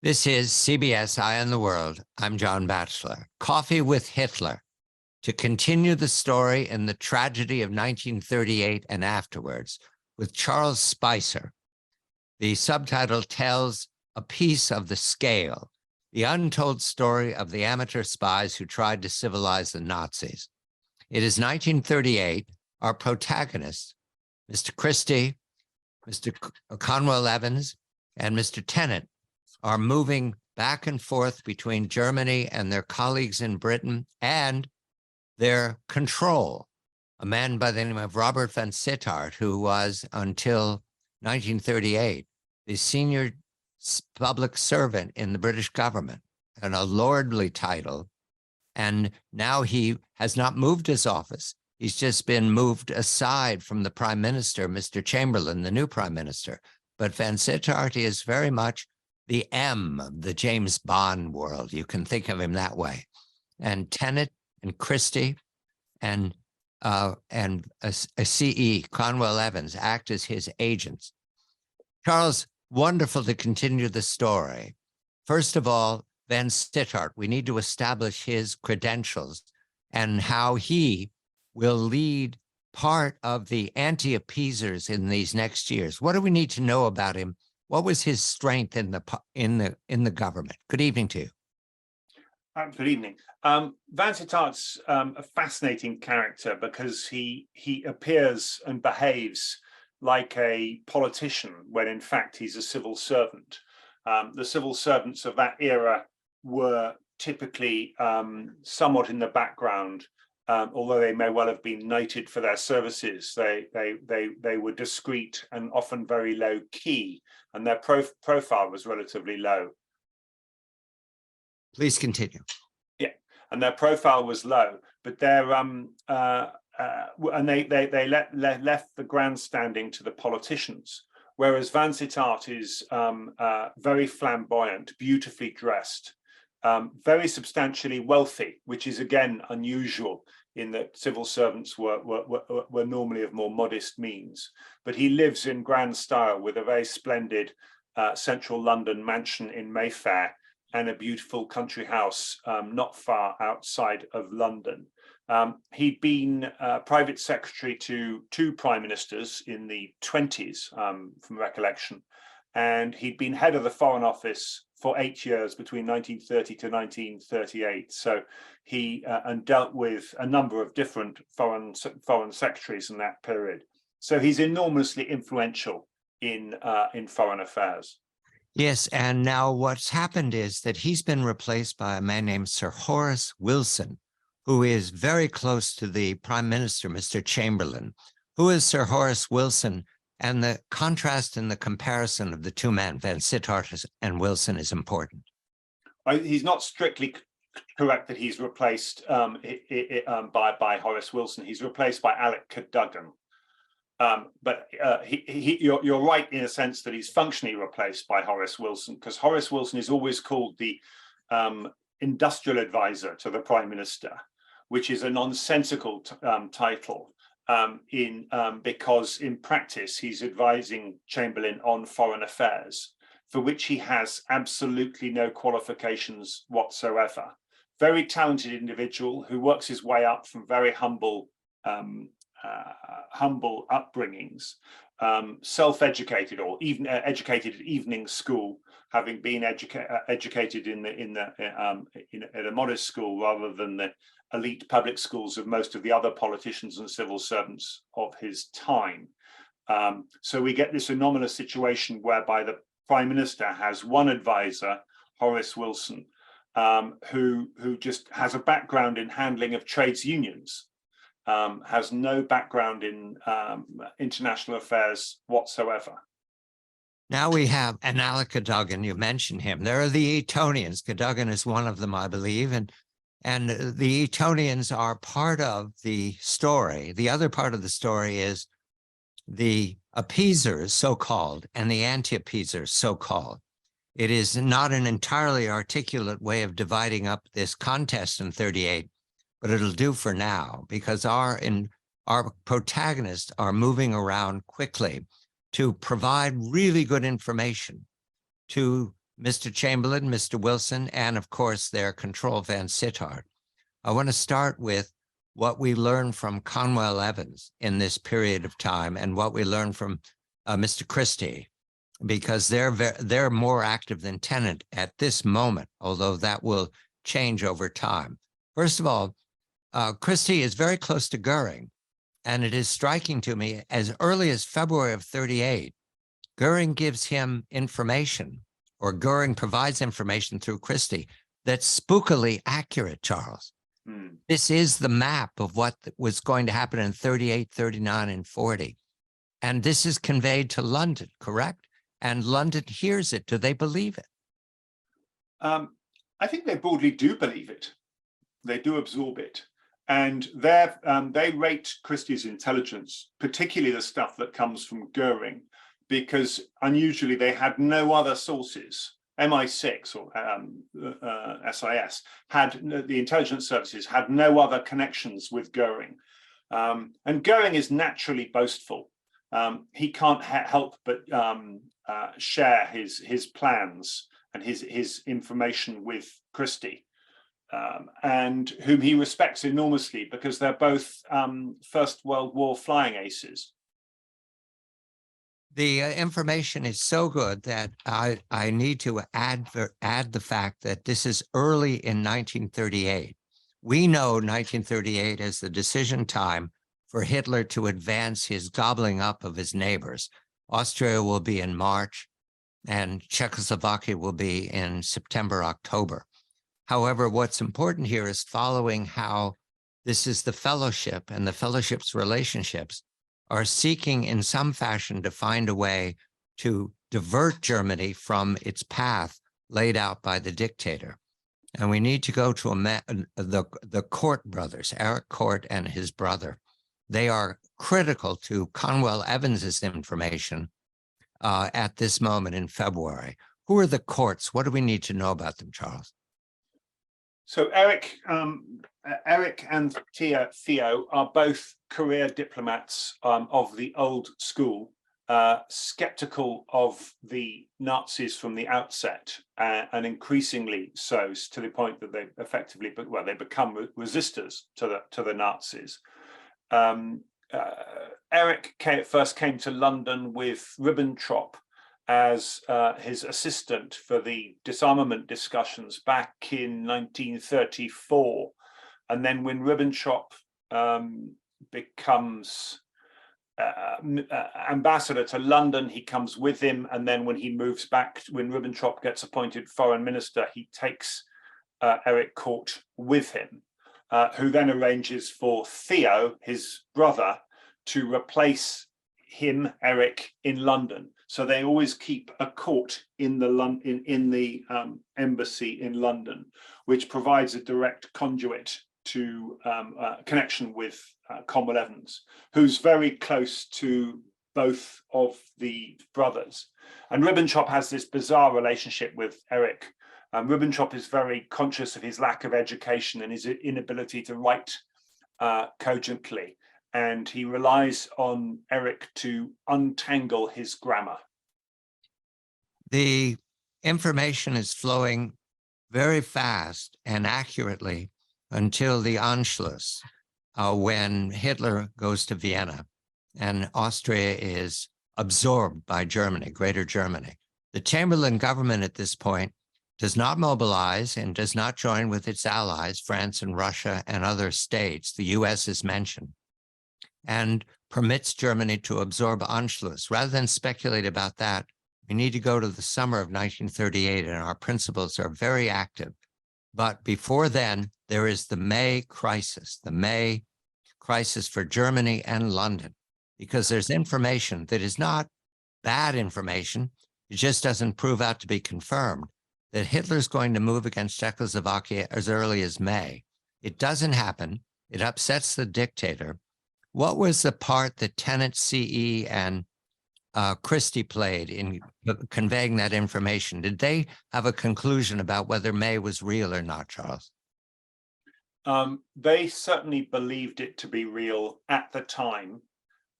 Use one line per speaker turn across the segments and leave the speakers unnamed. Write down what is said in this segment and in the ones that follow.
This is CBS Eye on the World. I'm John Batchelor. Coffee with Hitler, to continue the story in the tragedy of 1938 and afterwards, with Charles Spicer. The subtitle tells a piece of the scale, the untold story of the amateur spies who tried to civilize the Nazis. It is 1938. Our protagonists, Mr. Christie, Mr. Conwell Evans, and Mr. Tennant, are moving back and forth between Germany and their colleagues in Britain and their control. A man by the name of Robert Vansittart, who was, until 1938, the senior public servant in the British government, and a lordly title. And now he has not moved his office. He's just been moved aside from the prime minister, Mr. Chamberlain, the new prime minister. But Vansittart is very much the M of the James Bond world. You can think of him that way. And Tennant and Christie and a CE, Conwell Evans, act as his agents. Charles, wonderful to continue the story. First of all, Vansittart, we need to establish his credentials and how he will lead part of the anti-appeasers in these next years. What do we need to know about him? What was his strength in the government? Good evening to you.
Good evening. Vansittart's a fascinating character because he appears and behaves like a politician when in fact he's a civil servant. The civil servants of that era were typically somewhat in the background, although they may well have been knighted for their services. They were discreet and often very low key, and their profile was relatively low.
Please continue.
Yeah, and their profile was low, but their and they left the grandstanding to the politicians, whereas Vansittart is very flamboyant, beautifully dressed, very substantially wealthy, which is again unusual in that civil servants were normally of more modest means. But he lives in grand style with a very splendid central London mansion in Mayfair and a beautiful country house not far outside of London. He'd been private secretary to two prime ministers in the 20s, from recollection, and he'd been head of the Foreign Office for 8 years between 1930 to 1938. So he and dealt with a number of different foreign secretaries in that period. So he's enormously influential in foreign affairs.
Yes, and now what's happened is that he's been replaced by a man named Sir Horace Wilson, who is very close to the Prime Minister, Mr. Chamberlain. Who is Sir Horace Wilson? And the contrast and the comparison of the two men, Vansittart and Wilson, is important.
He's not strictly correct that he's replaced by Horace Wilson. He's replaced by Alec Cadogan. But you're right in a sense that he's functionally replaced by Horace Wilson, because Horace Wilson is always called the industrial advisor to the Prime Minister, which is a nonsensical title. Because in practice he's advising Chamberlain on foreign affairs, for which he has absolutely no qualifications whatsoever. Very talented individual who works his way up from very humble upbringings, self-educated or even educated at evening school, having been educated at a modest school rather than the elite public schools of most of the other politicians and civil servants of his time. So we get this anomalous situation whereby the Prime Minister has one advisor, Horace Wilson, who just has a background in handling of trades unions, has no background in international affairs whatsoever.
Now we have Alec Cadogan. You mentioned him. There are the Etonians. Cadogan is one of them, I believe, and the Etonians are part of the story. The other part of the story is the appeasers, so-called, and the anti-appeasers, so-called. It is not an entirely articulate way of dividing up this contest in 38, but it'll do for now, because our protagonists are moving around quickly to provide really good information to Mr. Chamberlain, Mr. Wilson, and of course their control Vansittart. I want to start with what we learned from Conwell Evans in this period of time and what we learned from Mr. Christie, because they're more active than Tennant at this moment, although that will change over time. First of all, Christie is very close to Goering, and it is striking to me as early as February of 38, Goering gives him information, or Goering provides information through Christie that's spookily accurate, Charles. This is the map of what was going to happen in 38, 39, and 40. And this is conveyed to London, correct? And London hears it. Do they believe it?
I think they broadly do believe it. They do absorb it. And they rate Christie's intelligence, particularly the stuff that comes from Goering, because unusually they had no other sources. MI6 or SIS had, the intelligence services had no other connections with Goering. And Goering is naturally boastful. He can't help but share his plans and his information with Christie, and whom he respects enormously because they're both First World War flying aces.
The information is so good that I need to add the fact that this is early in 1938. We know 1938 as the decision time for Hitler to advance his gobbling up of his neighbors. Austria will be in March, and Czechoslovakia will be in September, October. However, what's important here is following how this is the fellowship, and the fellowship's relationships are seeking in some fashion to find a way to divert Germany from its path laid out by the dictator. And we need to go to the Kordt brothers, Erich Kordt and his brother. They are critical to Conwell Evans's information at this moment in February. Who are the Kordts? What do we need to know about them, Charles?
So Erich and Theo are both career diplomats of the old school, skeptical of the Nazis from the outset, and increasingly so, to the point that they effectively, they become resistors to the Nazis. Erich first came to London with Ribbentrop as his assistant for the disarmament discussions back in 1934. And then when Ribbentrop becomes ambassador to London, he comes with him. And then when he moves back, when Ribbentrop gets appointed foreign minister, he takes Erich Kordt with him, who then arranges for Theo, his brother, to replace him, Erich, in London. So they always keep a court in the embassy in London, which provides a direct conduit to connection with Conwell Evans, who's very close to both of the brothers. And Ribbentrop has this bizarre relationship with Erich. Ribbentrop is very conscious of his lack of education and his inability to write cogently. And he relies on Erich to untangle his grammar.
The information is flowing very fast and accurately until the Anschluss, when Hitler goes to Vienna and Austria is absorbed by Germany, Greater Germany. The Chamberlain government at this point does not mobilize and does not join with its allies, France and Russia and other states. The US is mentioned, and permits Germany to absorb Anschluss. Rather than speculate about that, we need to go to the summer of 1938, and our principles are very active. But before then, there is the May crisis for Germany and London, because there's information that is not bad information. It just doesn't prove out to be confirmed that Hitler's going to move against Czechoslovakia as early as May. It doesn't happen. It upsets the dictator. What was the part that Tennant, CE, and Christie played in conveying that information? Did they have a conclusion about whether May was real or not, Charles?
They certainly believed it to be real at the time,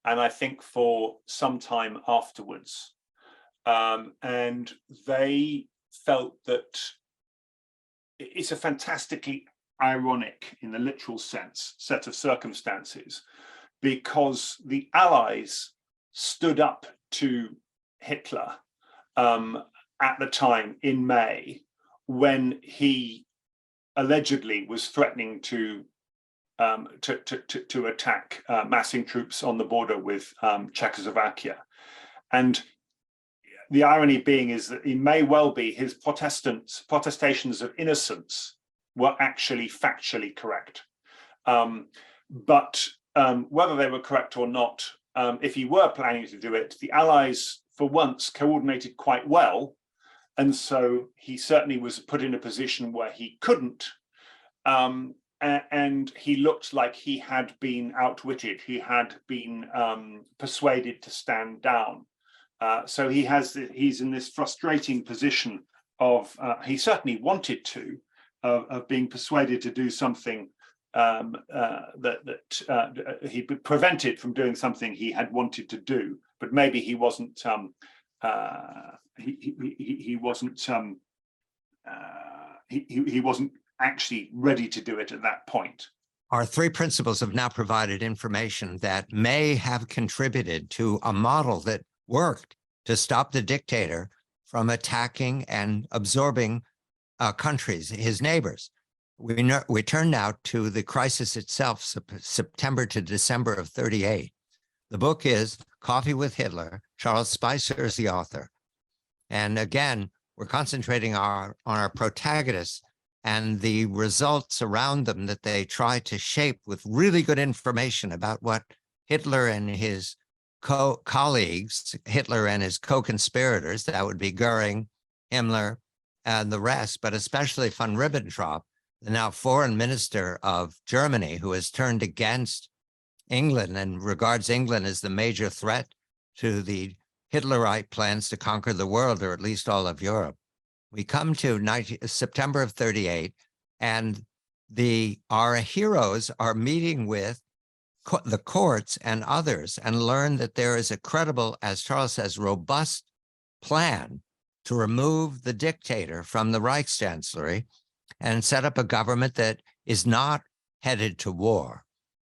and I think for some time afterwards. And they felt that it's a fantastically ironic, in the literal sense, set of circumstances, because the Allies stood up to Hitler at the time in May, when he allegedly was threatening to attack, massing troops on the border with Czechoslovakia. And the irony being is that it may well be his protestations of innocence were actually factually correct. But whether they were correct or not, if he were planning to do it, the Allies for once coordinated quite well. And so he certainly was put in a position where he couldn't. And he looked like he had been outwitted. He had been persuaded to stand down. So he's in this frustrating position of, he certainly wanted to, of being persuaded to do something that he prevented from doing something he had wanted to do, but maybe he wasn't he wasn't actually ready to do it at that point.
Our three principles have now provided information that may have contributed to a model that worked to stop the dictator from attacking and absorbing countries, his neighbors. We turn now to the crisis itself, September to December of 38. The book is Coffee with Hitler. Charles Spicer is the author. And again, we're concentrating on our protagonists and the results around them that they try to shape with really good information about what Hitler and his colleagues, Hitler and his co-conspirators, that would be Goering, Himmler, and the rest, but especially von Ribbentrop, the now foreign minister of Germany, who has turned against England and regards England as the major threat to the Hitlerite plans to conquer the world, or at least all of Europe. We come to September of 38, and our heroes are meeting with the courts and others and learn that there is a credible, as Charles says, robust plan to remove the dictator from the Reichschancellery and set up a government that is not headed to war.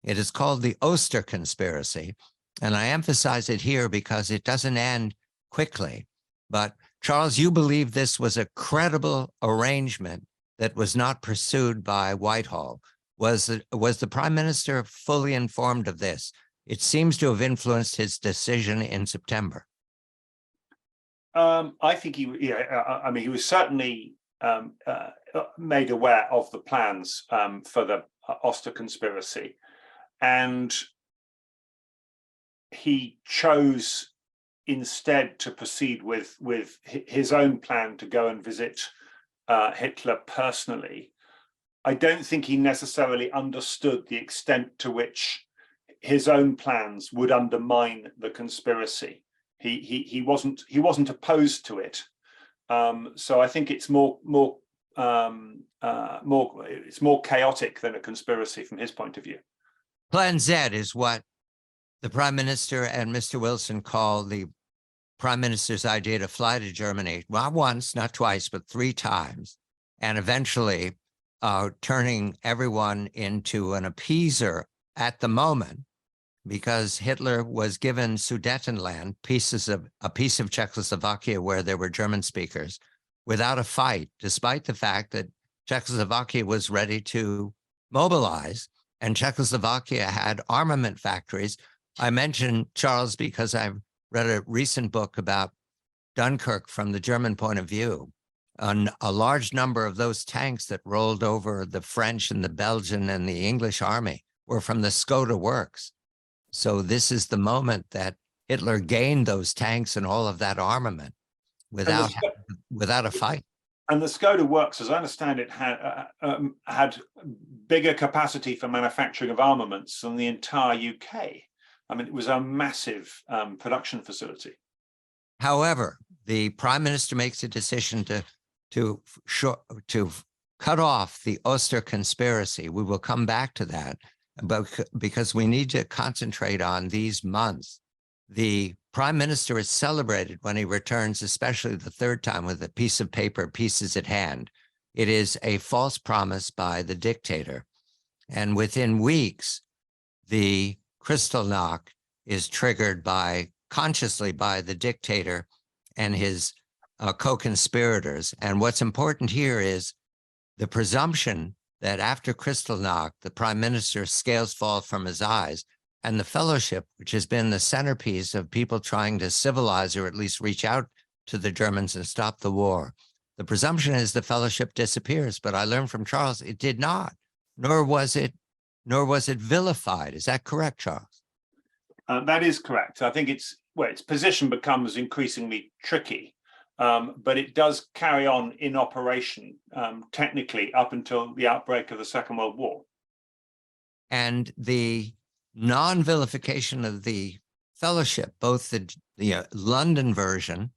It is called the Oster conspiracy, and I emphasize it here because it doesn't end quickly. But Charles, you believe this was a credible arrangement that was not pursued by Whitehall. Was the prime minister fully informed of this? It seems to have influenced his decision in September.
I think he was certainly made aware of the plans for the Oster conspiracy, and he chose instead to proceed with his own plan to go and visit Hitler personally. I don't think he necessarily understood the extent to which his own plans would undermine the conspiracy. He wasn't opposed to it. So I think it's more chaotic than a conspiracy from his point of view.
Plan Z is what the prime minister and Mr. Wilson call the prime minister's idea to fly to Germany, not once, not twice, but 3 times, and eventually turning everyone into an appeaser at the moment, because Hitler was given Sudetenland, a piece of Czechoslovakia where there were German speakers, without a fight, despite the fact that Czechoslovakia was ready to mobilize, and Czechoslovakia had armament factories. I mention Charles because I've read a recent book about Dunkirk from the German point of view. A large number of those tanks that rolled over the French and the Belgian and the English army were from the Skoda works. So this is the moment that Hitler gained those tanks and all of that armament without a fight.
And the Skoda works, as I understand it, had bigger capacity for manufacturing of armaments than the entire UK. I mean, it was a massive production facility.
However, the prime minister makes a decision to cut off the Oster conspiracy. We will come back to that, but because we need to concentrate on these months The prime minister is celebrated when he returns, especially the third time, with a piece of paper, pieces at hand. It is a false promise by the dictator. And within weeks, the Kristallnacht is triggered consciously by the dictator and his co-conspirators. And what's important here is the presumption that after Kristallnacht, the prime minister's scales fall from his eyes, and the fellowship, which has been the centerpiece of people trying to civilize or at least reach out to the Germans and stop the war. The presumption is the fellowship disappears, but I learned from Charles it did not, nor was it vilified. Is that correct, Charles?
That is correct. I think its position becomes increasingly tricky, but it does carry on in operation technically up until the outbreak of the Second World War. And
the non-vilification of the fellowship, both the London version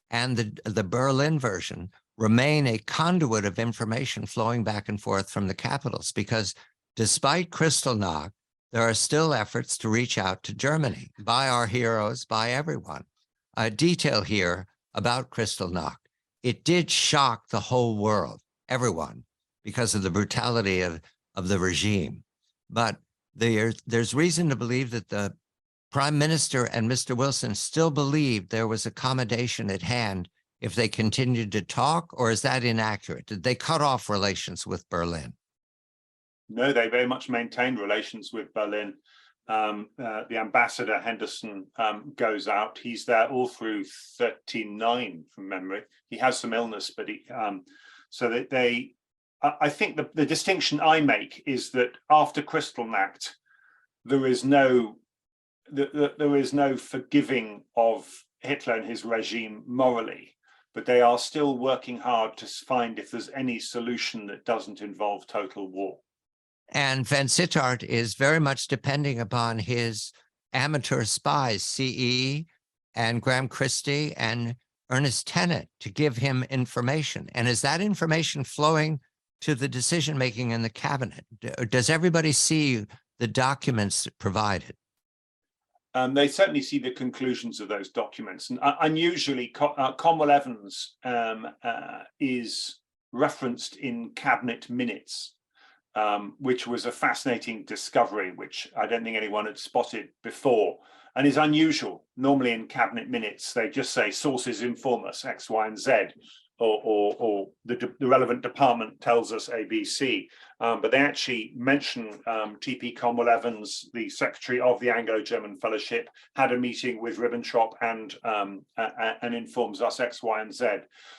and the Berlin version, remain a conduit of information flowing back and forth from the capitals, because despite Kristallnacht, there are still efforts to reach out to Germany by our heroes, by everyone. A detail here about Kristallnacht: it did shock the whole world, everyone, because of the brutality of the regime. But there's reason to believe that the Prime Minister and Mr. Wilson still believed there was accommodation at hand if they continued to talk, or is that inaccurate? Did they cut off relations with Berlin?
No, they very much maintained relations with Berlin. The ambassador Henderson goes out. He's there all through 39 from memory. He has some illness, but I think the distinction I make is that after Kristallnacht, there is no forgiving of Hitler and his regime morally, but they are still working hard to find if there's any solution that doesn't involve total war.
And Vansittart is very much depending upon his amateur spies, CE and Graham Christie and Ernest Tennant, to give him information. And is that information flowing to the decision-making in the cabinet? Does everybody see the documents provided?
They certainly see the conclusions of those documents. And unusually, Cromwell Evans is referenced in cabinet minutes, which was a fascinating discovery, which I don't think anyone had spotted before, and is unusual. Normally in cabinet minutes, they just say sources inform us X, Y, and Z, or the relevant department tells us ABC, but they actually mention T.P. Cromwell Evans, the secretary of the Anglo-German Fellowship, had a meeting with Ribbentrop and informs us X, Y, and Z.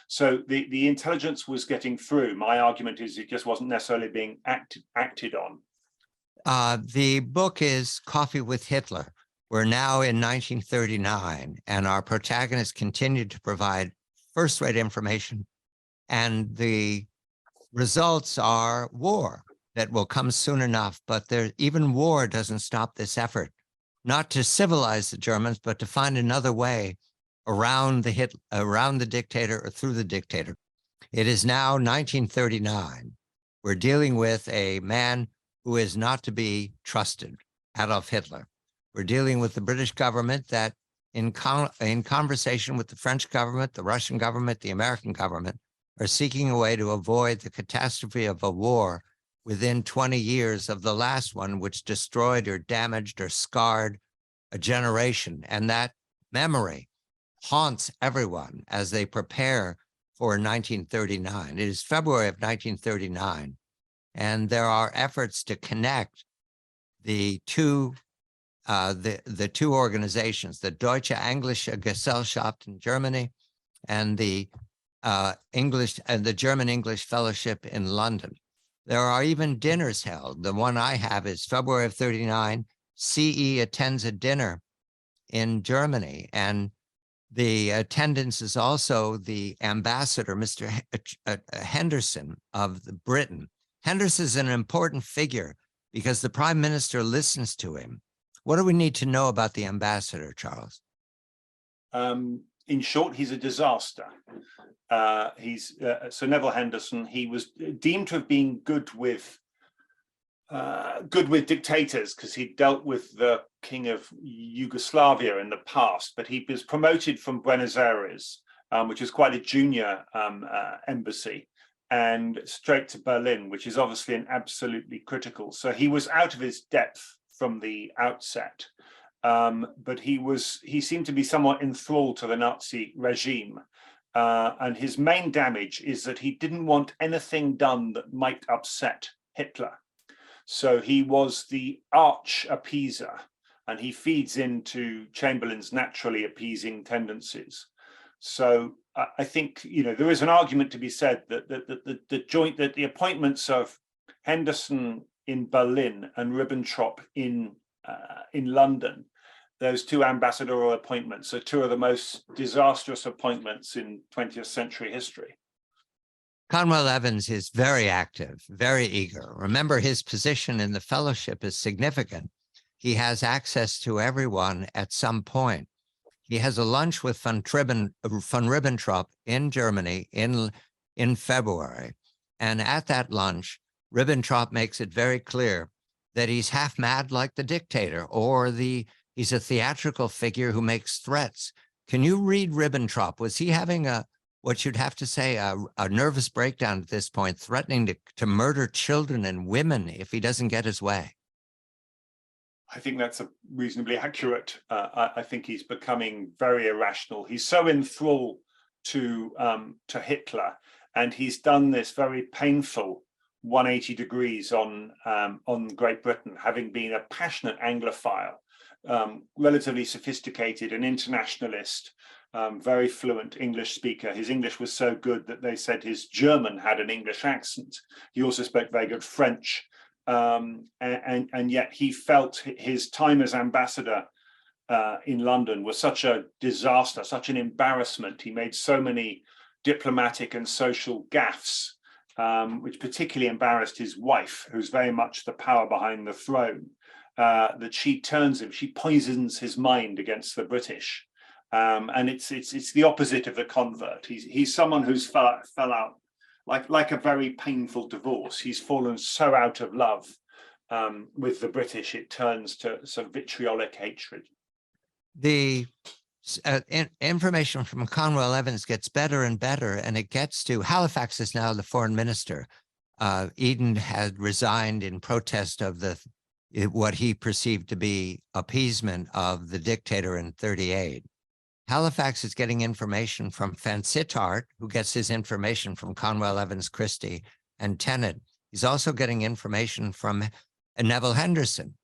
So the intelligence was getting through. My argument is it just wasn't necessarily being acted on.
The book is Coffee with Hitler. We're now in 1939, and our protagonists continued to provide first-rate information, and the results are war that will come soon enough. But even war doesn't stop this effort, not to civilize the Germans, but to find another way around the dictator or through the dictator. It is now 1939. We're dealing with a man who is not to be trusted, Adolf Hitler. We're dealing with the British government that, in conversation with the French government, the Russian government, the American government, are seeking a way to avoid the catastrophe of a war within 20 years of the last one, which destroyed or damaged or scarred a generation. And that memory haunts everyone as they prepare for 1939. It is February of 1939, and there are efforts to connect the two organizations, the Deutsche Englische Gesellschaft in Germany and the German English Fellowship in London. There are even dinners held. The one I have is February of 39. CE attends a dinner in Germany, and the attendance is also the ambassador, Mr. Henderson of Britain. Henderson is an important figure because the prime minister listens to him. What do we need to know about the ambassador, Charles?
In short, he's a disaster. He's Sir Nevile Henderson. He was deemed to have been good with good with dictators because he dealt with the king of Yugoslavia in the past, but he was promoted from Buenos Aires, which is quite a junior embassy, and straight to Berlin, which is obviously an absolutely critical. So he was out of his depth from the outset, but he seemed to be somewhat enthralled to the Nazi regime. And his main damage is that he didn't want anything done that might upset Hitler. So he was the arch appeaser, and he feeds into Chamberlain's naturally appeasing tendencies. So I think, you know, there is an argument to be said that the appointments of Henderson in Berlin and Ribbentrop in London, those two ambassadorial appointments, are two of the most disastrous appointments in 20th century history.
Conwell Evans is very active, very eager. Remember, his position in the fellowship is significant. He has access to everyone at some point. He has a lunch with von Ribbentrop in Germany in February. And at that lunch, Ribbentrop makes it very clear that he's half mad like the dictator, or he's a theatrical figure who makes threats. Can you read Ribbentrop? Was he having what you'd have to say, a nervous breakdown at this point, threatening to murder children and women if he doesn't get his way?
I think that's a reasonably accurate. I think he's becoming very irrational. He's so enthralled to Hitler, and he's done this very painful 180 degrees on Great Britain, having been a passionate Anglophile, relatively sophisticated, an internationalist, very fluent English speaker. His English was so good that they said his German had an English accent. He also spoke very good French. And yet he felt his time as ambassador in London was such a disaster, such an embarrassment. He made so many diplomatic and social gaffes, which particularly embarrassed his wife, who's very much the power behind the throne, that she poisons his mind against the British. And it's the opposite of the convert. He's someone who's fell out like a very painful divorce. He's fallen so out of love with the British, it turns to some vitriolic hatred.
The information from Conwell Evans gets better and better, and it gets to Halifax is now the foreign minister. Eden had resigned in protest of what he perceived to be appeasement of the dictator in 1938. Halifax is getting information from Vansittart, who gets his information from Conwell Evans Christie and Tennant. He's also getting information from Nevile Henderson.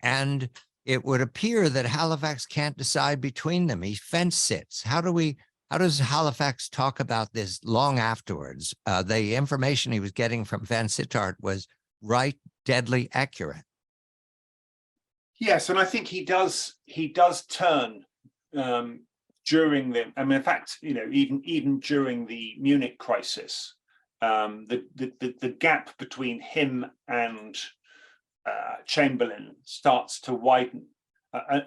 And it would appear that Halifax can't decide between them. He fence sits. How does Halifax talk about this long afterwards? The information he was getting from Vansittart was right, deadly accurate.
Yes, and I think he does turn during in fact, you know, even during the Munich crisis, the gap between him and Chamberlain starts to widen.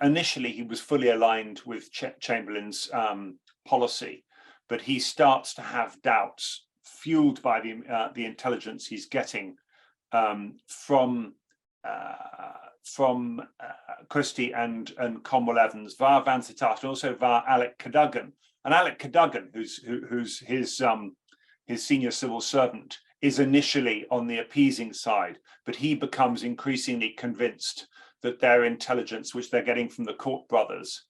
Initially, he was fully aligned with Chamberlain's policy, but he starts to have doubts fueled by the intelligence he's getting from Christie and Conwell Evans via Vansittart, and also via Alec Cadogan. And Alec Cadogan, who's his senior civil servant, is initially on the appeasing side, but he becomes increasingly convinced that their intelligence, which they're getting from the Kordt brothers,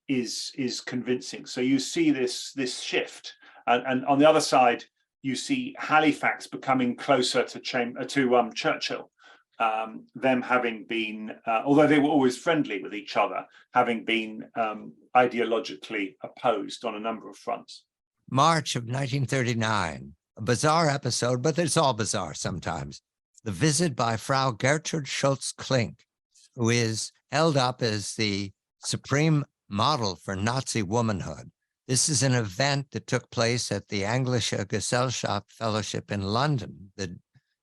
is convincing. So you see this shift, and on the other side, you see Halifax becoming closer to Churchill. Them having been, although they were always friendly with each other, having been ideologically opposed on a number of fronts.
March of 1939, a bizarre episode, but it's all bizarre sometimes. The visit by Frau Gertrud Scholtz-Klink, who is held up as the supreme model for Nazi womanhood. This is an event that took place at the Englische Gesellschaft Fellowship in London, the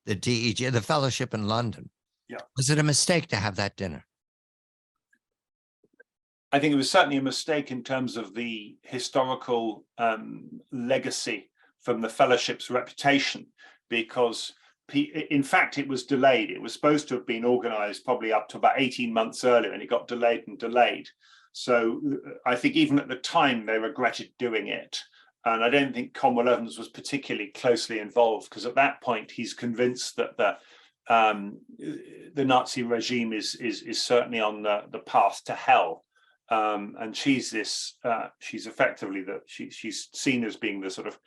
DEG, the fellowship in London.
Yeah.
Was it a mistake to have that dinner?
I think it was certainly a mistake in terms of the historical legacy from the fellowship's reputation, because in fact, it was delayed. It was supposed to have been organized probably up to about 18 months earlier, and it got delayed and delayed. So I think even at the time they regretted doing it. And I don't think Cromwell Evans was particularly closely involved, because at that point he's convinced that the Nazi regime is certainly on the path to hell. And she's effectively she's seen as being the sort of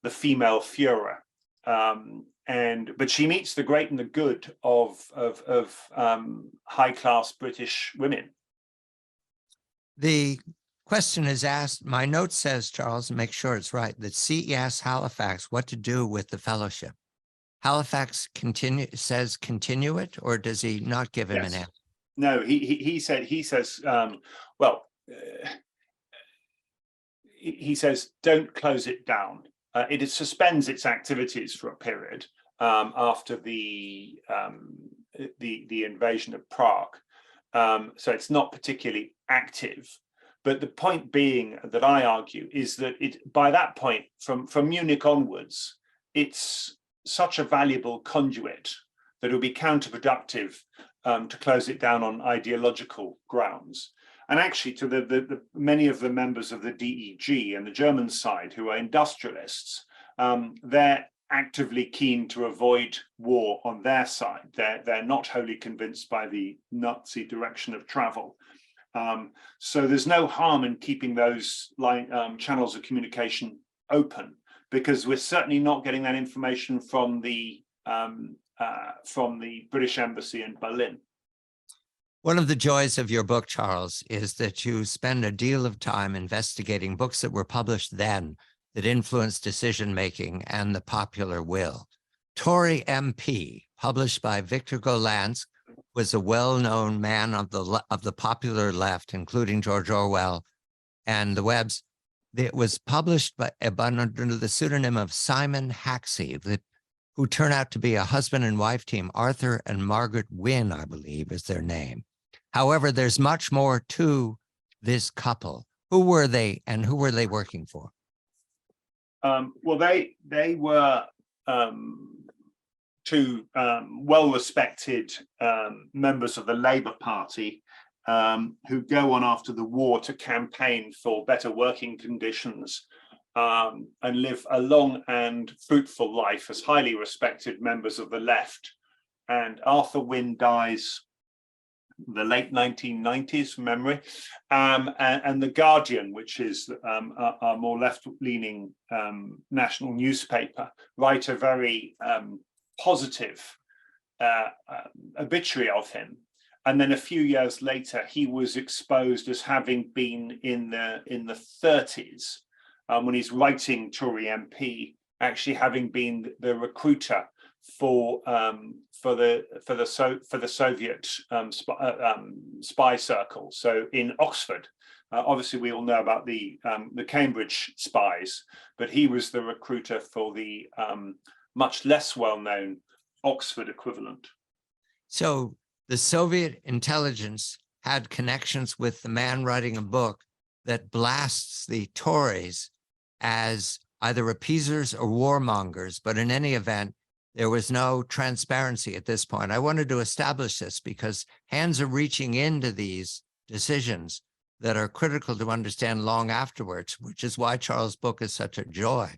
the female Führer. But she meets the great and the good of high-class British women.
The question is asked, my note says, Charles, and make sure it's right, that C asks Halifax what to do with the fellowship. Halifax says continue it, or does he not give him an answer?
No, he says he says don't close it down. It suspends its activities for a period after the invasion of Prague, so it's not particularly active. But the point being that I argue is that by that point, from Munich onwards, it's such a valuable conduit that it would be counterproductive to close it down on ideological grounds. And actually, to the many of the members of the DEG and the German side who are industrialists, they're actively keen to avoid war on their side. They're not wholly convinced by the Nazi direction of travel. So there's no harm in keeping those channels of communication open, because we're certainly not getting that information from the British Embassy in Berlin.
One of the joys of your book, Charles, is that you spend a deal of time investigating books that were published then that influenced decision-making and the popular will. Tory MP, published by Victor Gollancz, was a well-known man of the popular left, including George Orwell and the Webbs. It was published under the pseudonym of Simon Haxey, who turned out to be a husband and wife team. Arthur and Margaret Wynn, I believe, is their name. However, there's much more to this couple. Who were they, and who were they working for?
Well, they were two well-respected members of the Labour Party who go on after the war to campaign for better working conditions and live a long and fruitful life as highly respected members of the left. And Arthur Wynn dies in the late 1990s from memory, and The Guardian, which is a more left-leaning national newspaper, write a very positive obituary of him. And then a few years later, he was exposed as having been in the 30s, when he's writing Tory MP, actually having been the recruiter for the Soviet spy circle. So in Oxford, obviously we all know about the Cambridge spies, but he was the recruiter for the much less well-known Oxford equivalent.
So the Soviet intelligence had connections with the man writing a book that blasts the Tories as either appeasers or warmongers, but in any event, there was no transparency at this point. I wanted to establish this because hands are reaching into these decisions that are critical to understand long afterwards, which is why Charles' book is such a joy.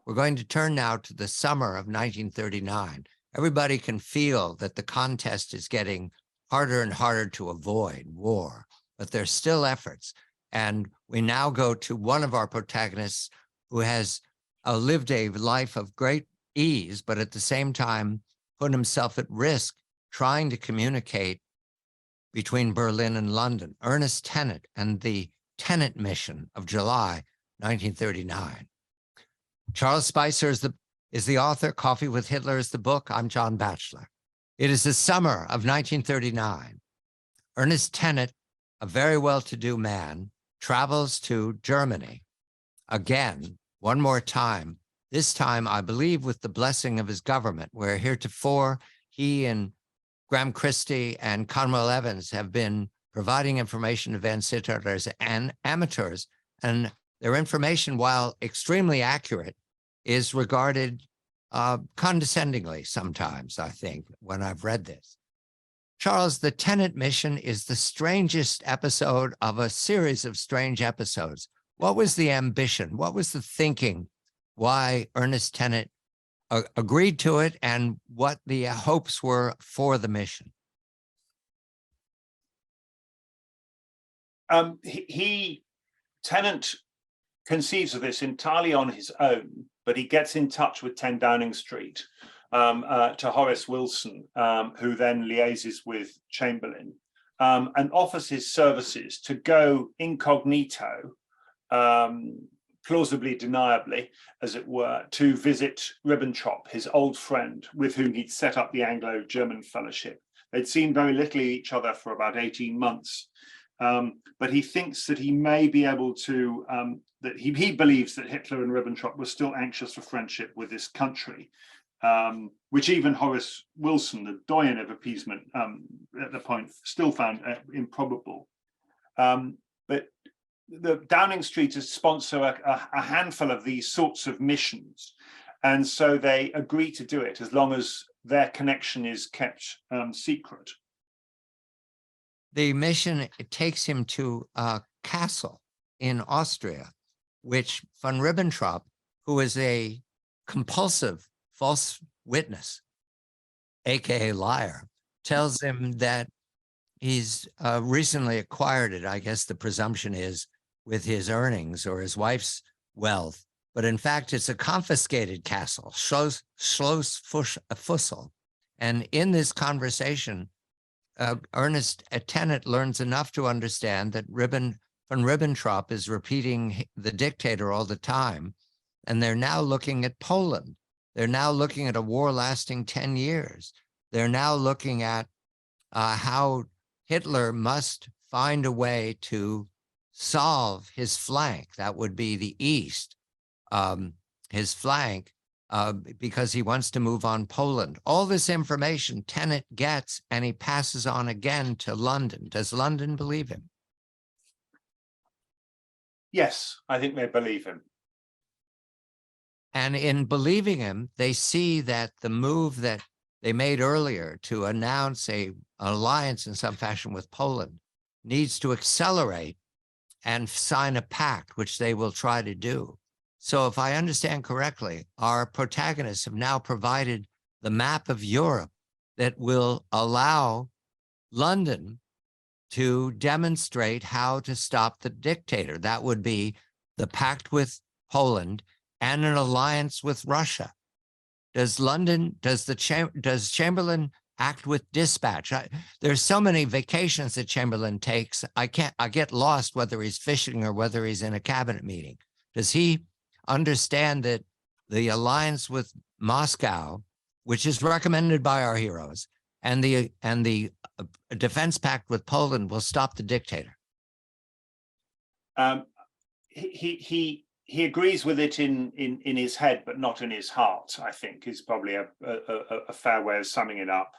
We're going to turn now to the summer of 1939. Everybody can feel that the contest is getting harder and harder to avoid war, but there's still efforts. And we now go to one of our protagonists who has lived a life of great ease, but at the same time put himself at risk trying to communicate between Berlin and London. Ernest Tennant and the Tennant Mission of July 1939. Charles Spicer is the author. Coffee with Hitler is the book. I'm John Batchelor. It is the summer of 1939. Ernest Tennant, a very well-to-do man, travels to Germany again, one more time. This time, I believe, with the blessing of his government, where heretofore he and Graham Christie and Cromwell Evans have been providing information to Vansittart as amateurs, and their information, while extremely accurate, is regarded condescendingly sometimes, I think, when I've read this. Charles, the Tennant Mission is the strangest episode of a series of strange episodes. What was the ambition? What was the thinking? Why Ernest Tennant agreed to it, and what the hopes were for the mission?
Tennant conceives of this entirely on his own, but he gets in touch with 10 Downing Street, to Horace Wilson, who then liaises with Chamberlain, and offers his services to go incognito, plausibly deniably, as it were, to visit Ribbentrop, his old friend, with whom he'd set up the Anglo-German fellowship. They'd seen very little of each other for about 18 months. But he thinks that he may be able to, that he believes that Hitler and Ribbentrop were still anxious for friendship with this country, which even Horace Wilson, the doyen of appeasement, at the point still found improbable. But the Downing Street is sponsor a handful of these sorts of missions, and so they agree to do it as long as their connection is kept secret.
The mission, it takes him to a castle in Austria, which von Ribbentrop, who is a compulsive false witness, aka liar, tells him that he's recently acquired it. I guess the presumption is with his earnings or his wife's wealth, but in fact it's a confiscated castle, Schloss Fussel. And in this conversation, Ernest Tennant learns enough to understand that von Ribbentrop is repeating the dictator all the time, and they're now looking at Poland. They're now looking at a war lasting 10 years. They're now looking at how Hitler must find a way to solve his flank. That would be the East, his flank, because he wants to move on Poland. All this information Tennant gets, and he passes on again to London. Does London believe him?
Yes, I think they believe him.
And in believing him, they see that the move that they made earlier to announce an alliance in some fashion with Poland needs to accelerate and sign a pact, which they will try to do. So if I understand correctly, our protagonists have now provided the map of Europe that will allow London to demonstrate how to stop the dictator. That would be the pact with Poland and an alliance with Russia. Does Chamberlain act with dispatch? There's so many vacations that Chamberlain takes. I get lost whether he's fishing or whether he's in a cabinet meeting. Does he understand that the alliance with Moscow, which is recommended by our heroes, and the defense pact with Poland will stop the dictator?
He agrees with it in his head, but not in his heart, I think, is probably a fair way of summing it up.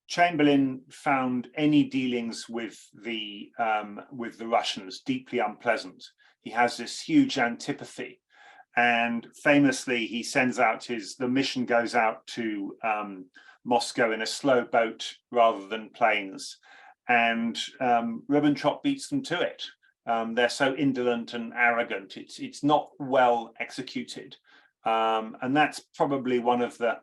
Chamberlain found any dealings with the Russians deeply unpleasant. He has this huge antipathy, and famously he sends out the mission goes out to Moscow in a slow boat rather than planes, and Ribbentrop beats them to it. They're so indolent and arrogant. It's not well executed, and that's probably one of the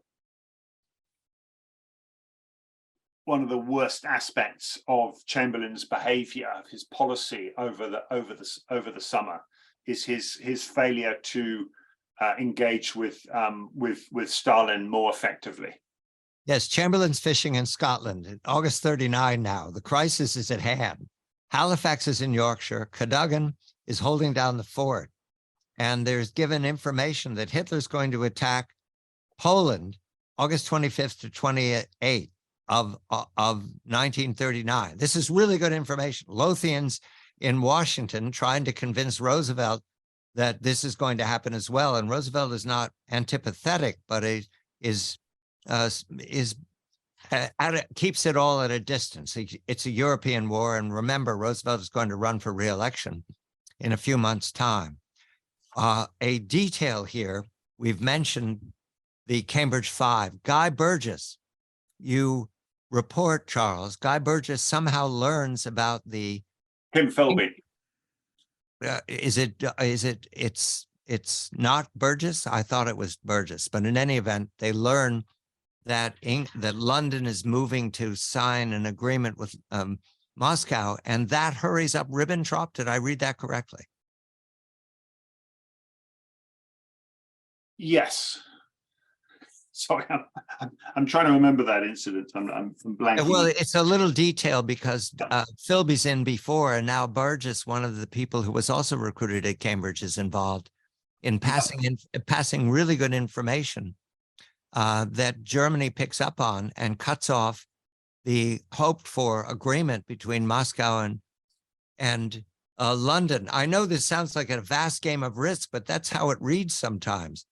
worst aspects of Chamberlain's behaviour, of his policy over the summer, is his failure to engage with Stalin more effectively.
Yes, Chamberlain's fishing in Scotland in August 39 now. The crisis is at hand. Halifax is in Yorkshire. Cadogan is holding down the fort. And there's given information that Hitler's going to attack Poland August 25th to 28th of 1939. This is really good information. Lothians in Washington trying to convince Roosevelt that this is going to happen as well. And Roosevelt is not antipathetic, but keeps it all at a distance. It's a European war, and remember, Roosevelt is going to run for re-election in a few months' time. A detail here we've mentioned the Cambridge Five. Guy Burgess, you report, Charles, Guy Burgess somehow learns about the
Tim Philby.
It's not Burgess. I thought it was Burgess, but in any event, they learn that that London is moving to sign an agreement with Moscow, and that hurries up Ribbentrop. Did I read that correctly?
Yes. Sorry, I'm trying to remember that incident. I'm blanking.
Well, it's a little detail because Philby's in before, and now Burgess, one of the people who was also recruited at Cambridge, is involved in passing really good information that Germany picks up on and cuts off the hoped for agreement between Moscow and London. I know this sounds like a vast game of risk, but that's how it reads sometimes.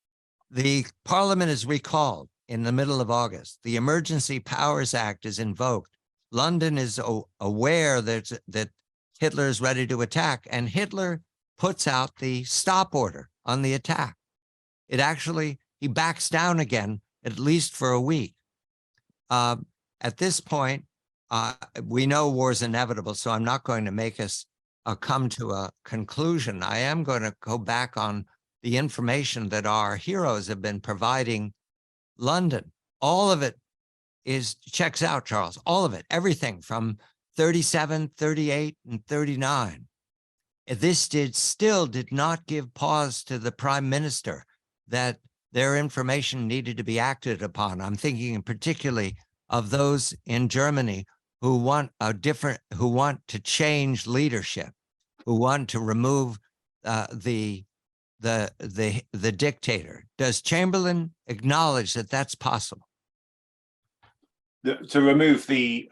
The Parliament is recalled in the middle of August. The Emergency Powers Act is invoked. London is aware that Hitler is ready to attack, and Hitler puts out the stop order on the attack. He backs down again, at least for a week. At this point, we know war is inevitable, so I'm not going to make us come to a conclusion. I am going to go back on the information that our heroes have been providing London. All of it checks out, Charles, all of it, everything from 37, 38, and 39. This still did not give pause to the prime minister that their information needed to be acted upon. I'm thinking particularly of those in Germany who want to change leadership, who want to remove the dictator. Does Chamberlain acknowledge that that's possible?
To remove the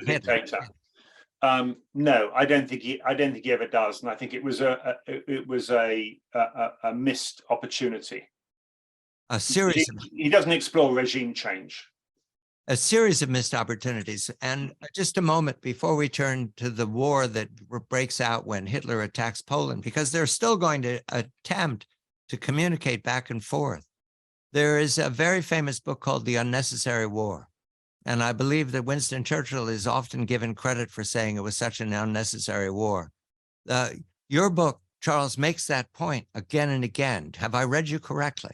dictator. No, I don't think he ever does, and I think it was a missed opportunity.
A series.
He doesn't explore regime change.
A series of missed opportunities. And just a moment before we turn to the war that breaks out when Hitler attacks Poland, because they're still going to attempt to communicate back and forth. There is a very famous book called The Unnecessary War. And I believe that Winston Churchill is often given credit for saying it was such an unnecessary war. Your book, Charles, makes that point again and again. Have I read you correctly?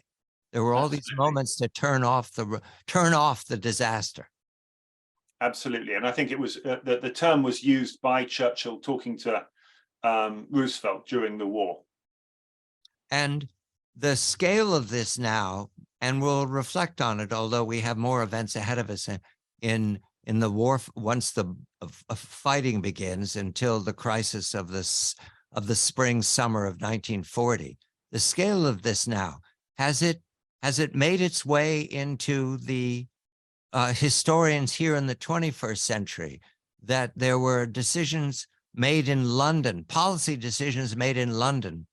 There were all these moments to turn off the disaster.
Absolutely, and I think it was the term was used by Churchill talking to Roosevelt during the war. And
the scale of this now, and we'll reflect on it, although we have more events ahead of us in the war once the fighting begins until the crisis of the spring summer of 1940. The scale of this now, has it made its way into the historians here in the 21st century, that there were decisions made in London, policy decisions made in London,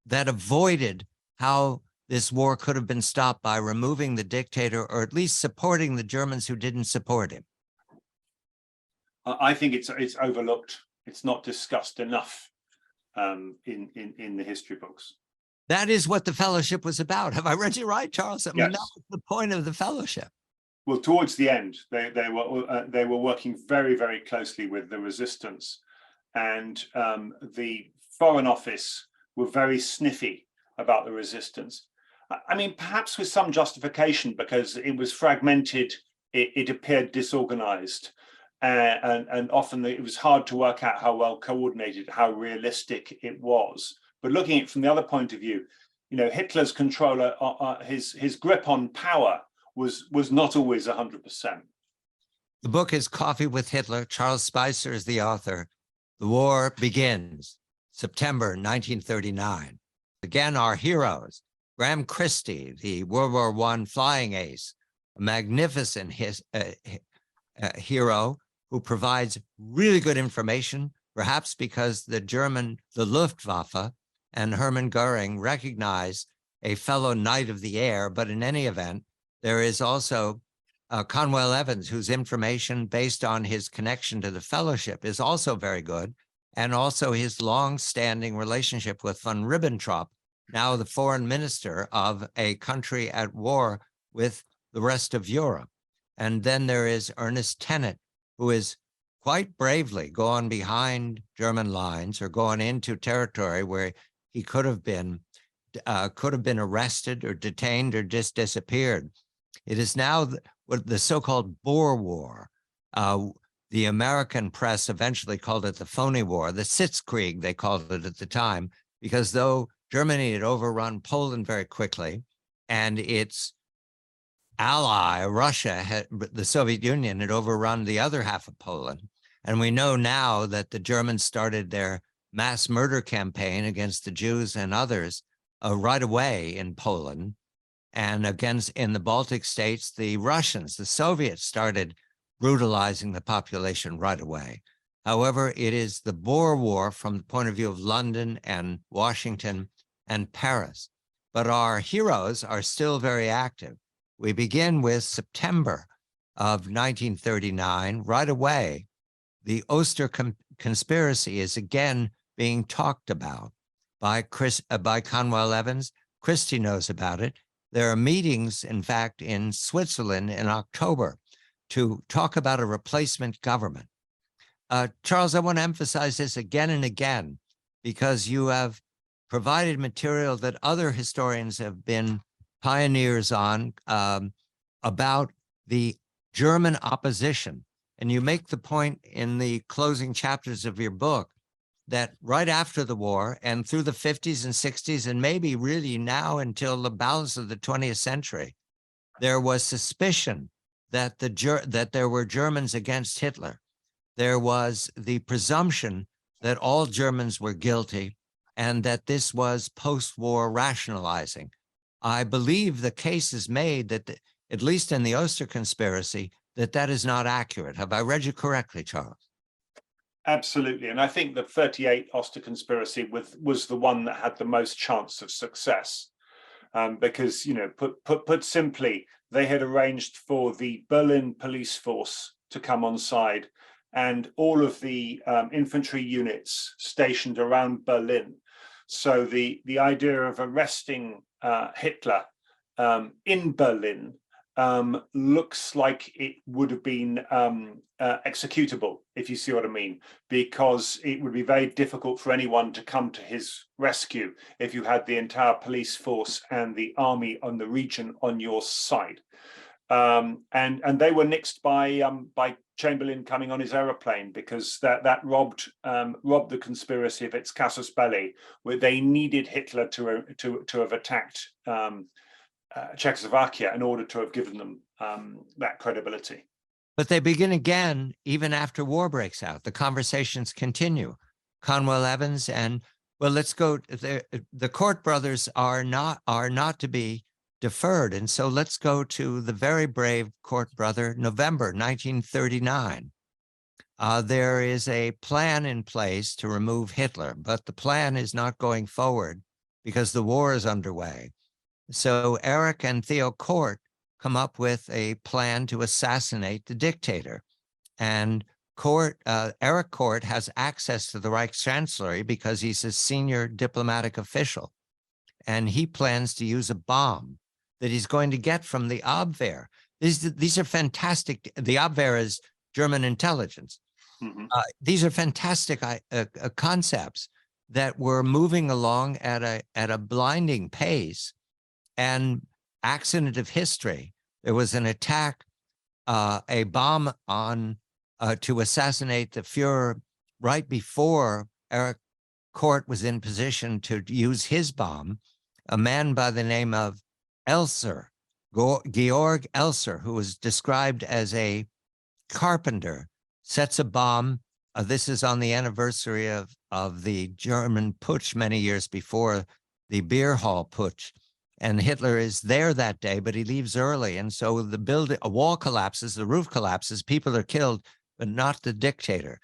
that avoided how this war could have been stopped by removing the dictator, or at least supporting the Germans who didn't support him?
I think it's overlooked. It's not discussed enough in the history books.
That is what the fellowship was about. Have I read you right, Charles? I mean, that was the point of the fellowship.
Well, towards the end, they were working very, very closely with the resistance, and the Foreign Office were very sniffy about the resistance. I mean, perhaps with some justification, because it was fragmented, it appeared disorganized, and often it was hard to work out how well coordinated, how realistic it was. But looking at it from the other point of view, you know, Hitler's control, his grip on power was not always 100%.
The book is Coffee with Hitler. Charles Spicer is the author. The war begins September 1939. Again, our heroes, Graham Christie, the World War I flying ace, a magnificent hero who provides really good information, perhaps because the Luftwaffe, and Hermann Goering recognize a fellow knight of the air. But in any event, there is also Conwell Evans, whose information based on his connection to the fellowship is also very good, and also his long-standing relationship with von Ribbentrop now the foreign minister of a country at war with the rest of Europe. And then there is Ernest Tennant, who is quite bravely gone behind German lines or gone into territory where he could have been arrested or detained or just disappeared. It is now the so-called Boer War. The American press eventually called it the phony war, the Sitzkrieg, they called it at the time, because though Germany had overrun Poland very quickly, and its ally, Russia, the Soviet Union, had overrun the other half of Poland. And we know now that the Germans started their mass murder campaign against the Jews and others right away in Poland. And in the Baltic states, the Russians, the Soviets, started brutalizing the population right away. However, it is the Boer War from the point of view of London and Washington and Paris. But our heroes are still very active. We begin with September of 1939. Right away, the Oster conspiracy is again being talked about by Conwell Evans. Christie knows about it. There are meetings, in fact, in Switzerland in October to talk about a replacement government. Charles, I want to emphasize this again and again, because you have provided material that other historians have been pioneers on about the German opposition. And you make the point in the closing chapters of your book that right after the war and through the 50s and 60s, and maybe really now until the balance of the 20th century, there was suspicion that there were Germans against Hitler. There was the presumption that all Germans were guilty and that this was post-war rationalizing. I believe the case is made that, at least in the Oster conspiracy, that is not accurate. Have I read you correctly, Charles?
Absolutely. And I think the 38 Oster conspiracy was the one that had the most chance of success. Because, you know, put simply, they had arranged for the Berlin police force to come on side, and all of the infantry units stationed around Berlin. So the idea of arresting Hitler in Berlin looks like it would have been executable, if you see what I mean, because it would be very difficult for anyone to come to his rescue if you had the entire police force and the army on the region on your side. And they were nixed by Chamberlain coming on his aeroplane, because that robbed the conspiracy of its casus belli, where they needed Hitler to have attacked Czechoslovakia in order to have given them that credibility.
But they begin again even after war breaks out. The conversations continue. Conwell Evans and, well, let's go. The Kordt brothers are not to be deferred, and so let's go to the very brave Kordt brother. November 1939. There is a plan in place to remove Hitler, but the plan is not going forward because the war is underway. So Erich and Theo Kordt come up with a plan to assassinate the dictator. And Erich Kordt has access to the Reichschancellery because he's a senior diplomatic official. And he plans to use a bomb that he's going to get from the Abwehr. These are fantastic. The Abwehr is German intelligence. Mm-hmm. These are fantastic concepts that were moving along at a blinding pace. And accident of history, there was an attack, a bomb on to assassinate the Fuhrer right before Erich Kordt was in position to use his bomb. A man by the name of Elser, Georg Elser, who was described as a carpenter, sets a bomb. This is on the anniversary of the German putsch many years before, the beer hall putsch. And Hitler is there that day, but he leaves early. And so a wall collapses, the roof collapses, people are killed, but not the dictator.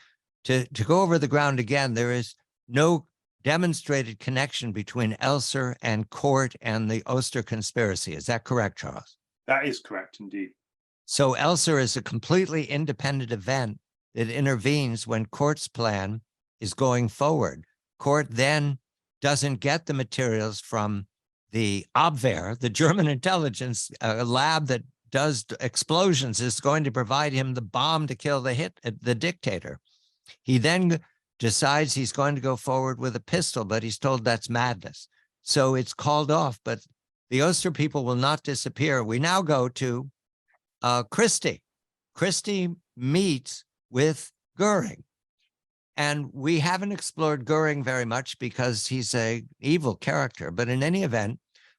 To go over the ground again, there is no demonstrated connection between Elser and Kordt and the Oster conspiracy. Is that correct, Charles?
That is correct, indeed.
So Elser is a completely independent event that intervenes when Kordt's plan is going forward. Kordt then doesn't get the materials from the Abwehr, the German intelligence lab that does explosions, is going to provide him the bomb to kill the dictator. He then decides he's going to go forward with a pistol, but he's told that's madness. So it's called off, but the Oster people will not disappear. We now go to Christie. Christie meets with Goering. And we haven't explored Goering very much because he's an evil character. But in any event,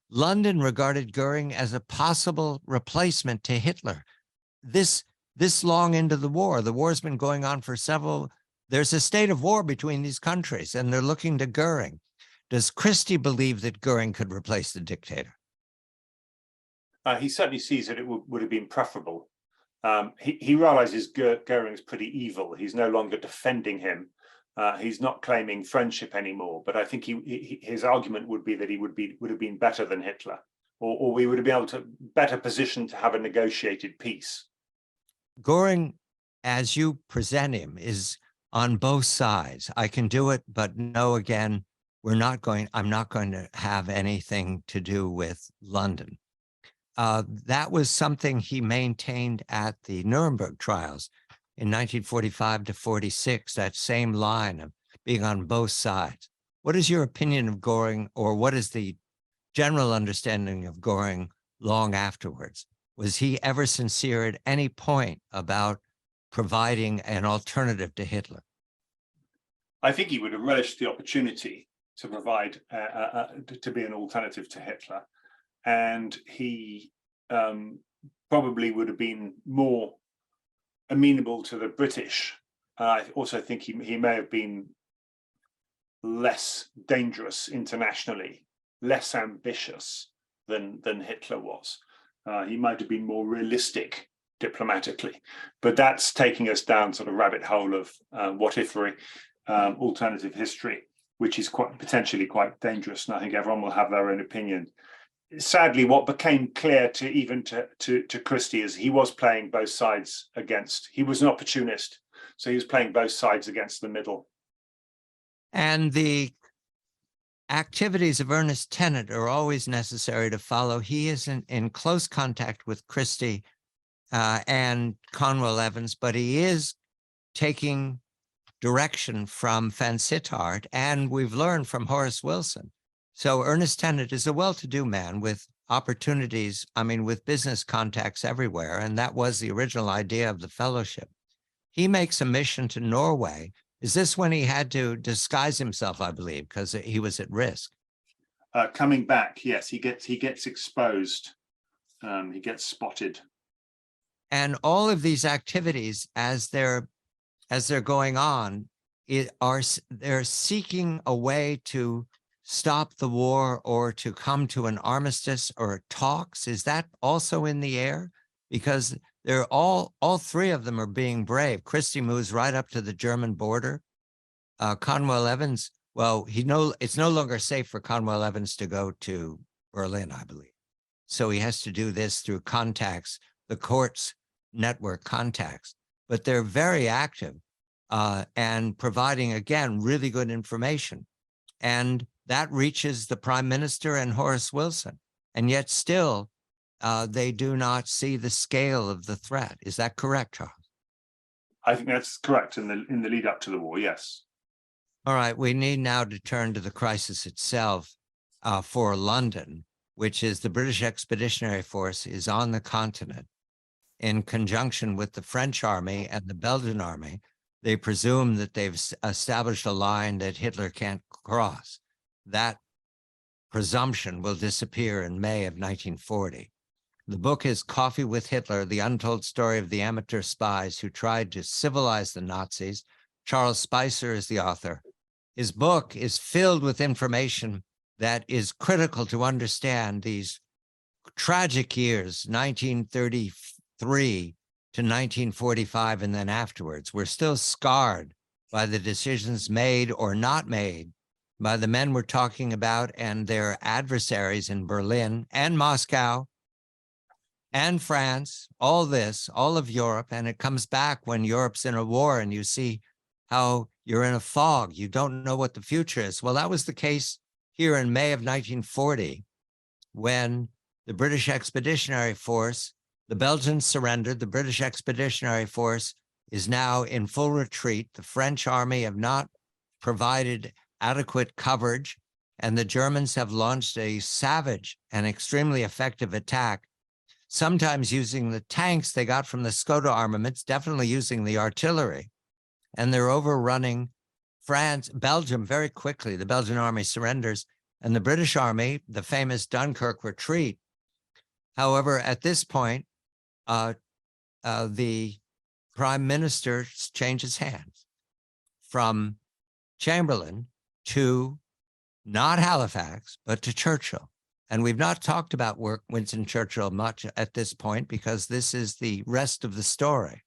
London regarded Goering as a possible replacement to Hitler. This long into the war's been going on for there's a state of war between these countries, and they're looking to Goering. Does Christie believe that Goering could replace the dictator?
He certainly sees that it would have been preferable. He realizes Goering's pretty evil. He's no longer defending him. He's not claiming friendship anymore. But I think his argument would be that he would have been better than Hitler, or we would have been able to better positioned to have a negotiated peace.
Goering, as you present him, is on both sides. I can do it, but no, again, I'm not going to have anything to do with London. That was something he maintained at the Nuremberg trials in 1945 to 46, that same line of being on both sides. What is your opinion of Goering, or what is the general understanding of Goering long afterwards? Was he ever sincere at any point about providing an alternative to Hitler?
I think he would have relished the opportunity to provide, to be an alternative to Hitler. And he probably would have been more amenable to the British. I also think he may have been less dangerous internationally, less ambitious than Hitler was. He might have been more realistic diplomatically, but that's taking us down sort of rabbit hole of what-ifery, alternative history, which is potentially quite dangerous. And I think everyone will have their own opinion. Sadly, what became clear to Christie is he was playing both sides against. He was an opportunist, so he was playing both sides against the middle.
And the activities of Ernest Tennant are always necessary to follow. He is in close contact with Christie and Conwell Evans, but he is taking direction from Vansittart, and we've learned from Horace Wilson. So Ernest Tennant is a well-to-do man with opportunities, with business contacts everywhere, and that was the original idea of the fellowship. He makes a mission to Norway. Is this when he had to disguise himself, I believe, because he was at risk?
Coming back, yes, he gets exposed. He gets spotted.
And all of these activities, as they're going on, they're seeking a way to stop the war or to come to an armistice or talks. Is that also in the air? Because they're all three of them are being brave. Christie moves right up to the German border. Conwell Evans, it's no longer safe for Conwell Evans to go to Berlin, I believe. So he has to do this through contacts, the Kordt network contacts, but they're very active and providing, again, really good information. And that reaches the Prime Minister and Horace Wilson. And yet still, they do not see the scale of the threat. Is that correct, Charles?
I think that's correct in the lead up to the war, yes.
All right, we need now to turn to the crisis itself for London, which is the British Expeditionary Force is on the continent in conjunction with the French army and the Belgian army. They presume that they've established a line that Hitler can't cross. That presumption will disappear in May of 1940. The book is Coffee with Hitler, the untold story of the amateur spies who tried to civilize the Nazis. Charles Spicer is the author. His book is filled with information that is critical to understand these tragic years, 1933 to 1945, and then afterwards. We're still scarred by the decisions made or not made by the men we're talking about and their adversaries in Berlin and Moscow and France, all of Europe. And it comes back when Europe's in a war and you see how you're in a fog. You don't know what the future is. Well, that was the case here in May of 1940, when the British Expeditionary Force, the Belgians surrendered, the British Expeditionary Force is now in full retreat. The French army have not provided adequate coverage, and the Germans have launched a savage and extremely effective attack, sometimes using the tanks they got from the Skoda armaments, definitely using the artillery. And they're overrunning Belgium very quickly. The Belgian army surrenders, and the British army, the famous Dunkirk retreat. However, at this point, the prime minister changes hands from Chamberlain to not Halifax, but to Churchill. And we've not talked about Winston Churchill much at this point because this is the rest of the story.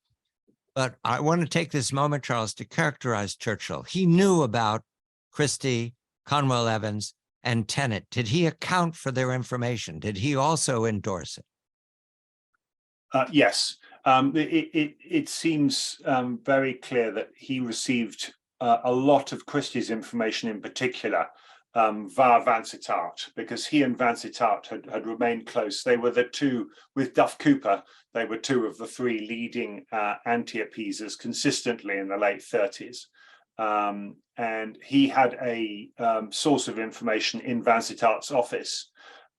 But I want to take this moment, Charles, to characterize Churchill. He knew about Christie, Conwell Evans, and Tennant. Did he account for their information? Did he also endorse it?
Yes. It seems very clear that he received a lot of Christie's information in particular via Vansittart, because he and Vansittart had remained close. They were the two, with Duff Cooper, they were two of the three leading anti-appeasers consistently in the late 30s. And he had a source of information in Vansittart's office,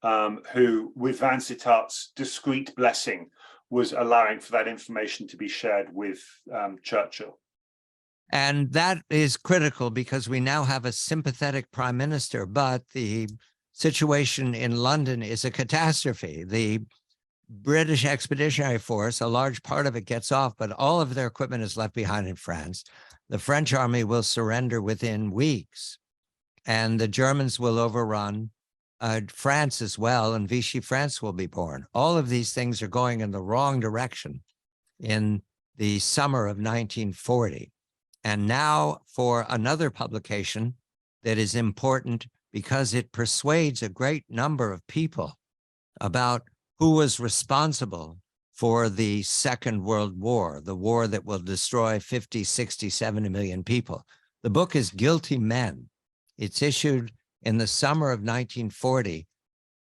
who, with Vansittart's discreet blessing, was allowing for that information to be shared with Churchill.
And that is critical because we now have a sympathetic prime minister, but the situation in London is a catastrophe. The British Expeditionary Force, a large part of it gets off, but all of their equipment is left behind in France. The French army will surrender within weeks, and the Germans will overrun France as well, and Vichy France will be born. All of these things are going in the wrong direction in the summer of 1940. And now for another publication that is important because it persuades a great number of people about who was responsible for the Second World War, the war that will destroy 50, 60, 70 million people. The book is Guilty Men. It's issued in the summer of 1940.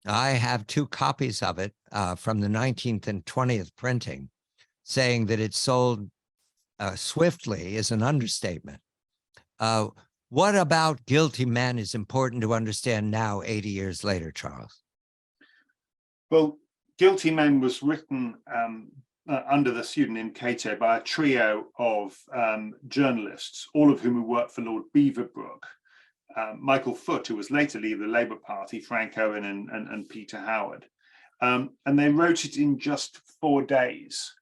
I have 2 copies of it from the 19th and 20th printing, saying that it sold swiftly is an understatement. What about Guilty Men is important to understand now, 80 years later, Charles?
Well, Guilty Men was written under the pseudonym Cato by a trio of journalists, all of whom worked for Lord Beaverbrook, Michael Foote, who was later leader of the Labour Party, Frank Owen and Peter Howard. And they wrote it in just 4 days.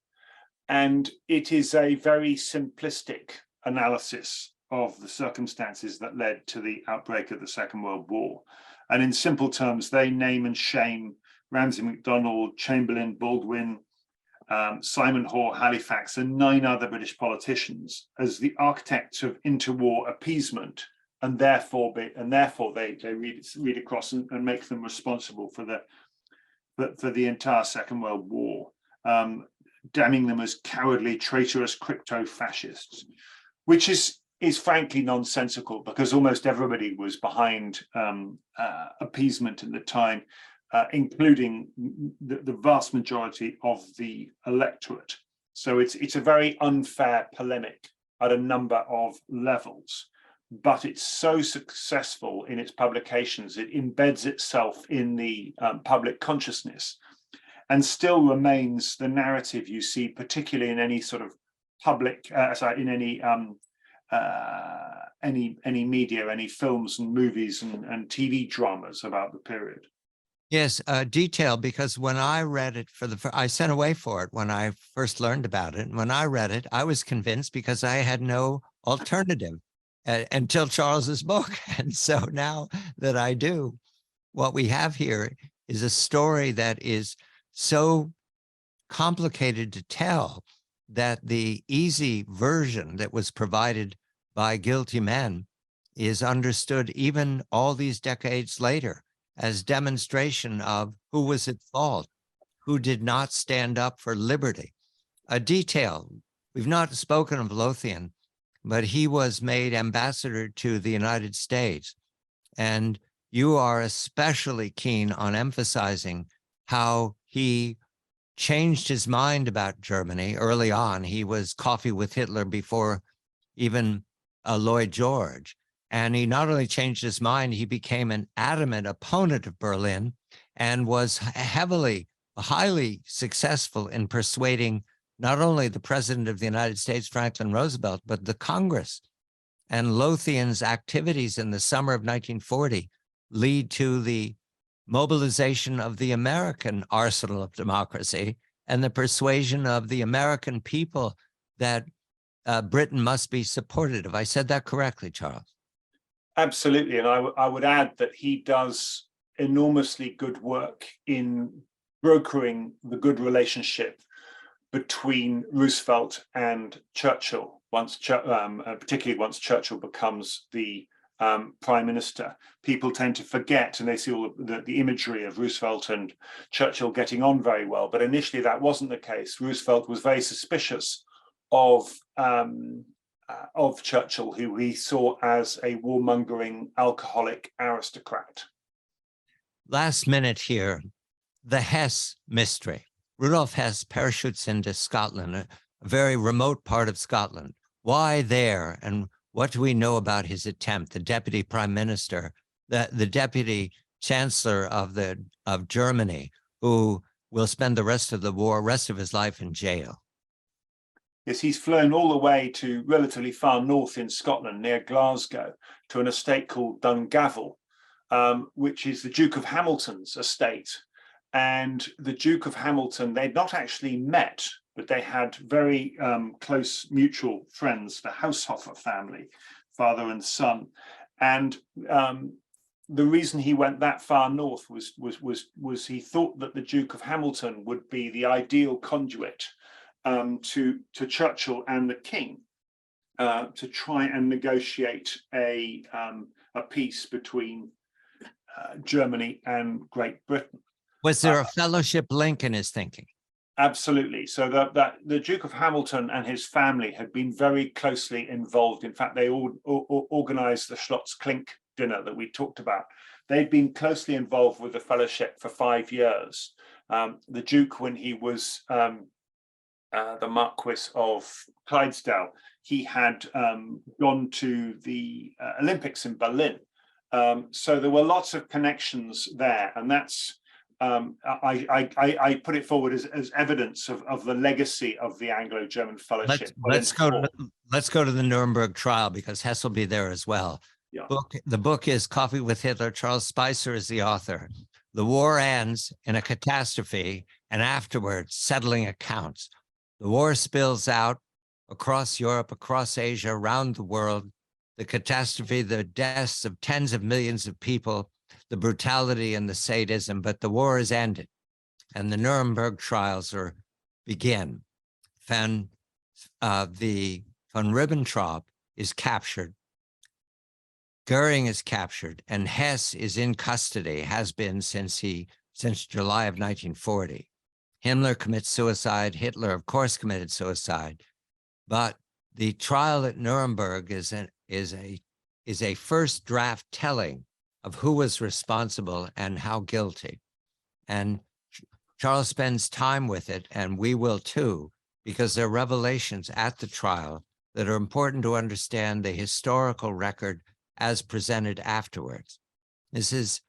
And it is a very simplistic analysis of the circumstances that led to the outbreak of the Second World War. And in simple terms, they name and shame Ramsay MacDonald, Chamberlain, Baldwin, Simon Hoare, Halifax, and 9 other British politicians as the architects of interwar appeasement, and therefore they read across and make them responsible for the entire Second World War, damning them as cowardly, traitorous crypto-fascists, which is frankly nonsensical, because almost everybody was behind appeasement at the time, including the vast majority of the electorate. So it's a very unfair polemic at a number of levels, but it's so successful in its publications, it embeds itself in the public consciousness, and still remains the narrative you see, particularly in any sort of public, in any media, any films and movies and TV dramas about the period.
Yes, detail, because when I read it I sent away for it when I first learned about it. And when I read it, I was convinced because I had no alternative until Charles's book. And so now that I do, what we have here is a story that is so complicated to tell that the easy version that was provided by Guilty Men is understood even all these decades later as demonstration of who was at fault, who did not stand up for liberty. A detail, we've not spoken of Lothian, but he was made ambassador to the United States. And you are especially keen on emphasizing how he changed his mind about Germany early on. He was coffee with Hitler before even Lloyd George. And he not only changed his mind, he became an adamant opponent of Berlin and was highly successful in persuading not only the President of the United States, Franklin Roosevelt, but the Congress. And Lothian's activities in the summer of 1940 lead to the mobilization of the American arsenal of democracy and the persuasion of the American people that Britain must be supported. Have I said that correctly, Charles?
Absolutely. And I would add that he does enormously good work in brokering the good relationship between Roosevelt and Churchill, particularly once Churchill becomes the prime minister. People tend to forget, and they see all the imagery of Roosevelt and Churchill getting on very well. But initially, that wasn't the case. Roosevelt was very suspicious of Churchill, who he saw as a warmongering, alcoholic aristocrat.
Last minute here, the Hess mystery. Rudolf Hess parachutes into Scotland, a very remote part of Scotland. Why there? And what do we know about his attempt? The deputy prime minister, the deputy chancellor of Germany, who will spend the rest of his life in jail.
Yes, he's flown all the way to relatively far north in Scotland, near Glasgow, to an estate called Dungavel, which is the Duke of Hamilton's estate. And the Duke of Hamilton, they'd not actually met, but they had very close mutual friends, the Haushofer family, father and son. And the reason he went that far north was he thought that the Duke of Hamilton would be the ideal conduit to Churchill and the King to try and negotiate a peace between Germany and Great Britain.
Was there a fellowship link in his thinking?
Absolutely. So that the Duke of Hamilton and his family had been very closely involved. In fact, they organized the Scholtz-Klink dinner that we talked about. They'd been closely involved with the fellowship for 5 years. The Duke, when he was the Marquis of Clydesdale, he had gone to the Olympics in Berlin. So there were lots of connections there, and that's I put it forward as evidence of the legacy of the Anglo-German fellowship.
Let's go to the Nuremberg trial, because Hess will be there as well.
Yeah.
The book is Coffee with Hitler. Charles Spicer is the author. The war ends in a catastrophe, and afterwards settling accounts. The war spills out across Europe, across Asia, around the world. The catastrophe, the deaths of tens of millions of people, the brutality and the sadism, but the war is ended, and the Nuremberg trials begin. Von Ribbentrop is captured, Goering is captured, and Hess is in custody, has been since July of 1940. Himmler commits suicide. Hitler, of course, committed suicide. But the trial at Nuremberg is a first draft telling of who was responsible and how guilty. And Charles spends time with it, and we will too, because there are revelations at the trial that are important to understand the historical record as presented afterwards. This is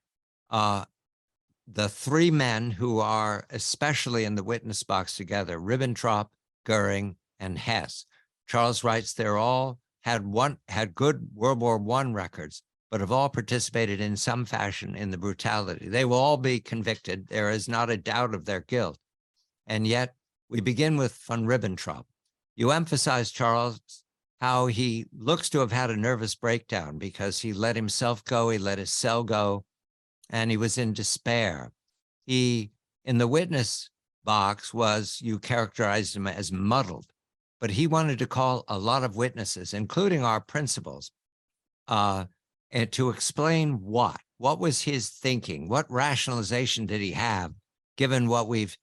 the three men who are especially in the witness box together: Ribbentrop, Goering, and Hess. Charles writes they're all had good World War I records, but have all participated in some fashion in the brutality. They will all be convicted. There is not a doubt of their guilt. And yet we begin with von Ribbentrop. You emphasize, Charles, how he looks to have had a nervous breakdown because he let himself go, he let his cell go, and he was in despair. He, in the witness box, you characterized him as muddled, but he wanted to call a lot of witnesses, including our principals, and to explain what was his thinking, what rationalization did he have, given what we've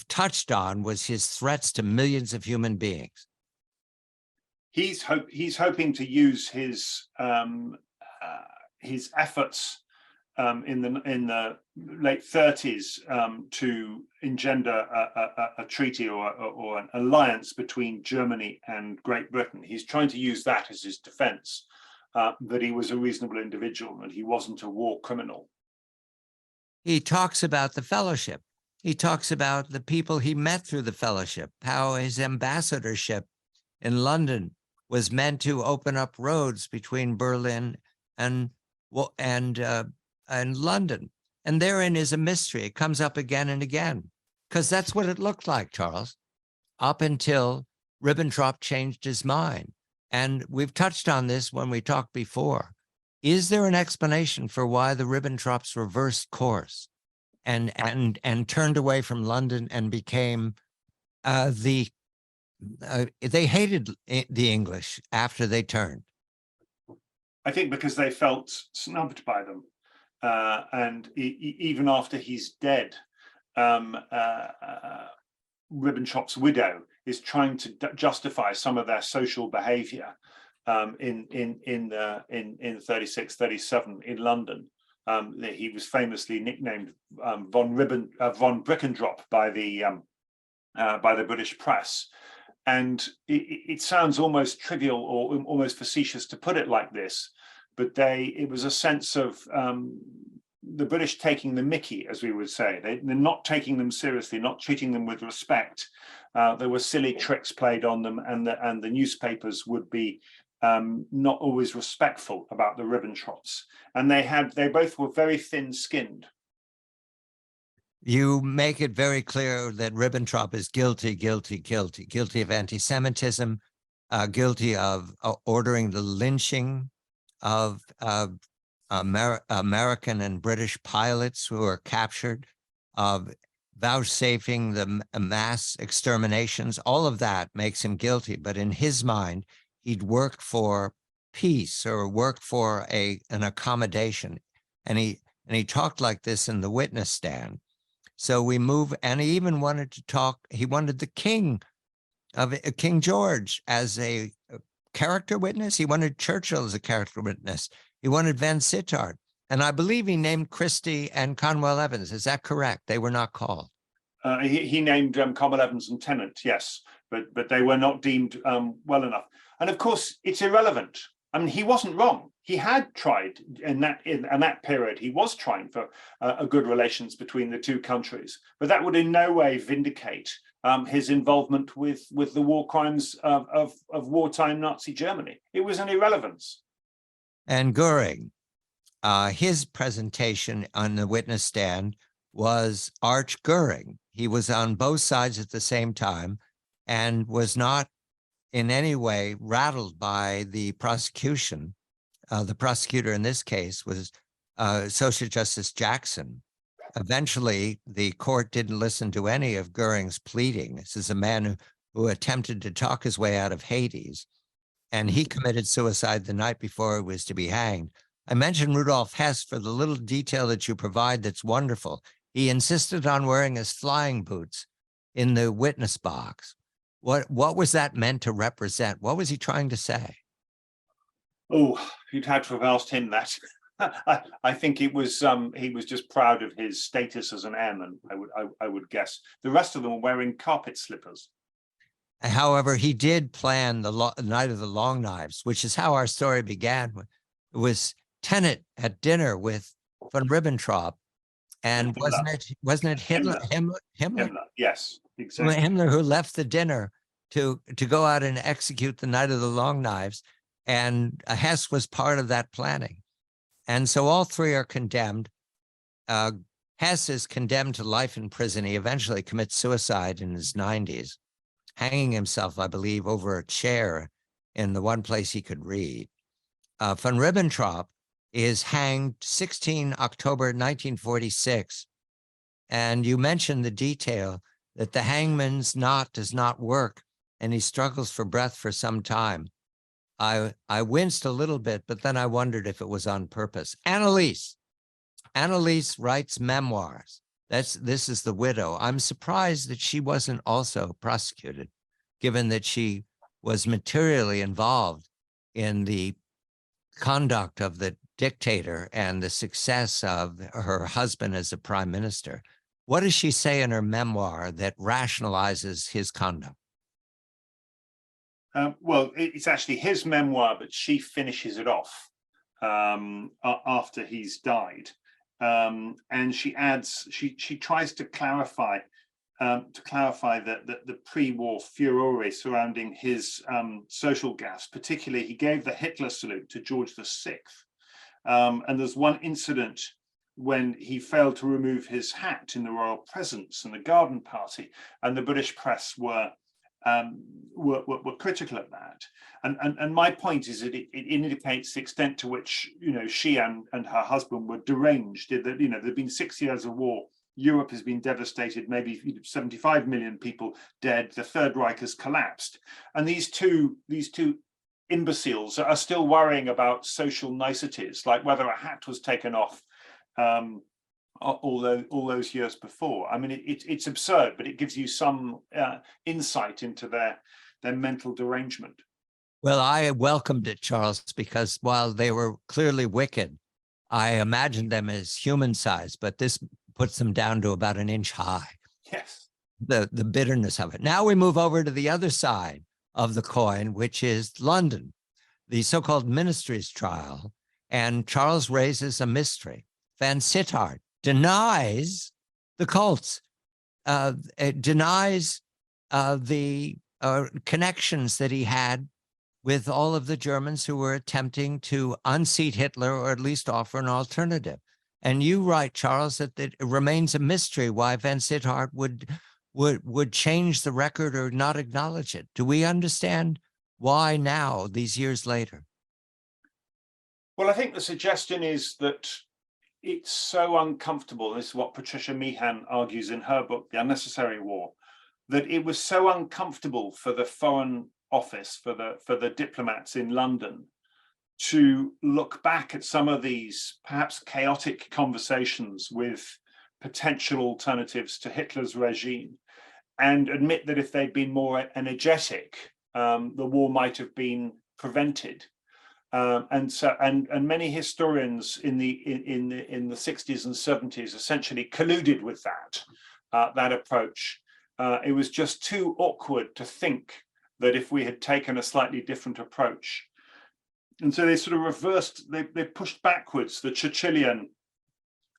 touched on was his threats to millions of human beings.
He's hoping to use his efforts in the late 30s to engender a treaty or an alliance between Germany and Great Britain. He's trying to use that as his defense, that he was a reasonable individual and he wasn't a war criminal.
He talks about the fellowship. He talks about the people he met through the fellowship, how his ambassadorship in London was meant to open up roads between Berlin and London. And therein is a mystery. It comes up again and again, because that's what it looked like, Charles, up until Ribbentrop changed his mind. And we've touched on this when we talked before. Is there an explanation for why the Ribbentrops reversed course and turned away from London and became they hated the English after they turned?
I think because they felt snubbed by them. And even after he's dead, Ribbentrop's widow is trying to justify some of their social behavior in 36, 37 in London. He was famously nicknamed von Ribbentrop by the British press. And it sounds almost trivial or almost facetious to put it like this, but it was a sense of the British taking the mickey, as we would say. They're not taking them seriously, not treating them with respect. There were silly tricks played on them, and the newspapers would be not always respectful about the Ribbentrops. And they both were very thin-skinned.
You make it very clear that Ribbentrop is guilty of anti-Semitism, guilty of ordering the lynching of American and British pilots who were captured, of vouchsafing the mass exterminations. All of that makes him guilty, but in his mind, he'd work for peace or work for an accommodation. And he talked like this in the witness stand. So we move, and he even wanted to talk, he wanted the King George as a character witness. He wanted Churchill as a character witness. He wanted Vansittart. And I believe he named Christie and Conwell Evans. Is that correct? They were not called.
He named Conwell Evans and Tennant, yes, but they were not deemed well enough. And of course, it's irrelevant. I mean, he wasn't wrong. He had tried in that period. He was trying for a good relations between the two countries, but that would in no way vindicate his involvement with the war crimes of wartime Nazi Germany. It was an irrelevance.
And Goering, his presentation on the witness stand was Arch Goering. He was on both sides at the same time and was not in any way rattled by the prosecution. The prosecutor in this case was Associate Justice Jackson. Eventually, the court didn't listen to any of Goering's pleading. This is a man who attempted to talk his way out of Hades, and he committed suicide the night before he was to be hanged. I mentioned Rudolf Hess for the little detail that you provide that's wonderful. He insisted on wearing his flying boots in the witness box. What was that meant to represent? What was he trying to say?
Oh, you'd had to have asked him that. I think it was he was just proud of his status as an airman, I would guess. The rest of them were wearing carpet slippers.
However, he did plan the night of the Long Knives, which is how our story began. It was Tennant at dinner with von Ribbentrop, and wasn't it Hitler? Himmler?
Yes, exactly.
Himmler, who left the dinner to go out and execute the night of the Long Knives, and Hess was part of that planning. And so all three are condemned. Hess is condemned to life in prison. He eventually commits suicide in his 90s, hanging himself, I believe, over a chair in the one place he could read. Von Ribbentrop is hanged 16 October 1946. And you mentioned the detail that the hangman's knot does not work, and he struggles for breath for some time. I winced a little bit, but then I wondered if it was on purpose. Annelies writes memoirs. This is the widow. I'm surprised that she wasn't also prosecuted, given that she was materially involved in the conduct of the dictator and the success of her husband as a prime minister, what does she say in her memoir that rationalizes his conduct?
Well, it's actually his memoir, but she finishes it off after he's died. And she adds, she tries to clarify the pre-war furore surrounding his social gaffes. Particularly, he gave the Hitler salute to George VI. And there's one incident when he failed to remove his hat in the royal presence and the garden party, and the British press were critical of that. And my point is that it indicates the extent to which, you know, she and her husband were deranged. That, you know, there've been 6 years of war. Europe has been devastated, maybe 75 million people dead. The Third Reich has collapsed. And these two imbeciles are still worrying about social niceties, like whether a hat was taken off all those years before. I mean, it's absurd, but it gives you some insight into their mental derangement.
Well, I welcomed it, Charles, because while they were clearly wicked, I imagined them as human sized, but this puts them down to about an inch high.
Yes.
The bitterness of it. Now we move over to the other side of the coin, which is London, the so-called Ministries Trial. And Charles raises a mystery. Vansittart denies the cults, denies the connections that he had with all of the Germans who were attempting to unseat Hitler, or at least offer an alternative. And you write, Charles, that it remains a mystery why Vansittart would change the record or not acknowledge it. Do we understand why now, these years later?
Well, I think the suggestion is that it's so uncomfortable. This is what Patricia Meehan argues in her book, The Unnecessary War, that it was so uncomfortable for the Foreign Office, for the diplomats in London, to look back at some of these perhaps chaotic conversations with potential alternatives to Hitler's regime, and admit that if they'd been more energetic, the war might have been prevented. And many historians in the 60s and 70s essentially colluded with that approach. It was just too awkward to think that if we had taken a slightly different approach. And so they sort of reversed, they pushed backwards the Churchillian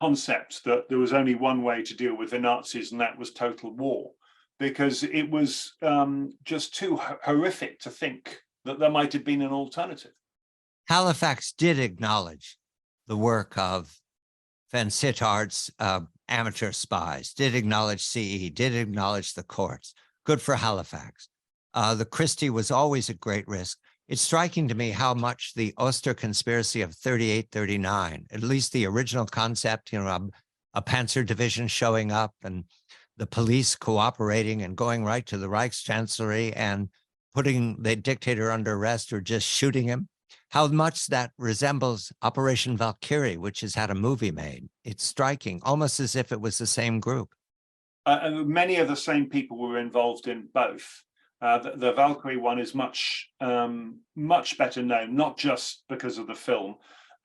concept that there was only one way to deal with the Nazis, and that was total war, because it was just too horrific to think that there might have been an alternative.
Halifax did acknowledge the work of Vansittart's amateur spies, did acknowledge CE, did acknowledge the courts. Good for Halifax. The Christie was always at great risk. It's striking to me how much the Oster conspiracy of 38-39, at least the original concept, you know, a panzer division showing up and the police cooperating and going right to the Reichschancellery and putting the dictator under arrest or just shooting him, how much that resembles Operation Valkyrie, which has had a movie made. It's striking, almost as if it was the same group.
Many of the same people were involved in both. The Valkyrie one is much better known, not just because of the film,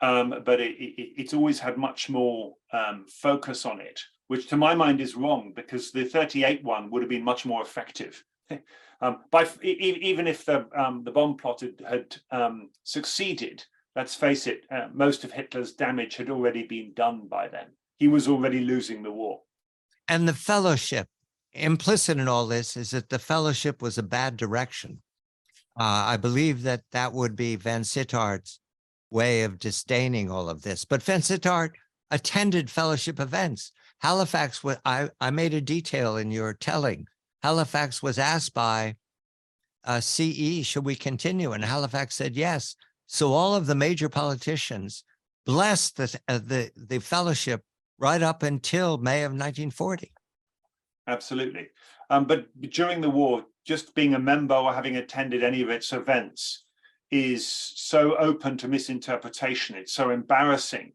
but it's always had much more focus on it, which to my mind is wrong, because the 38 one would have been much more effective. Even if the bomb plot had succeeded, let's face it, most of Hitler's damage had already been done by then. He was already losing the war.
And the fellowship, implicit in all this is that the fellowship was a bad direction. I believe that that would be Vansittart's way of disdaining all of this. But Vansittart attended fellowship events. Halifax, I made a detail in your telling. Halifax was asked by CE, should we continue? And Halifax said yes. So all of the major politicians blessed the fellowship right up until May of 1940.
Absolutely. But during the war, just being a member or having attended any of its events is so open to misinterpretation. It's so embarrassing.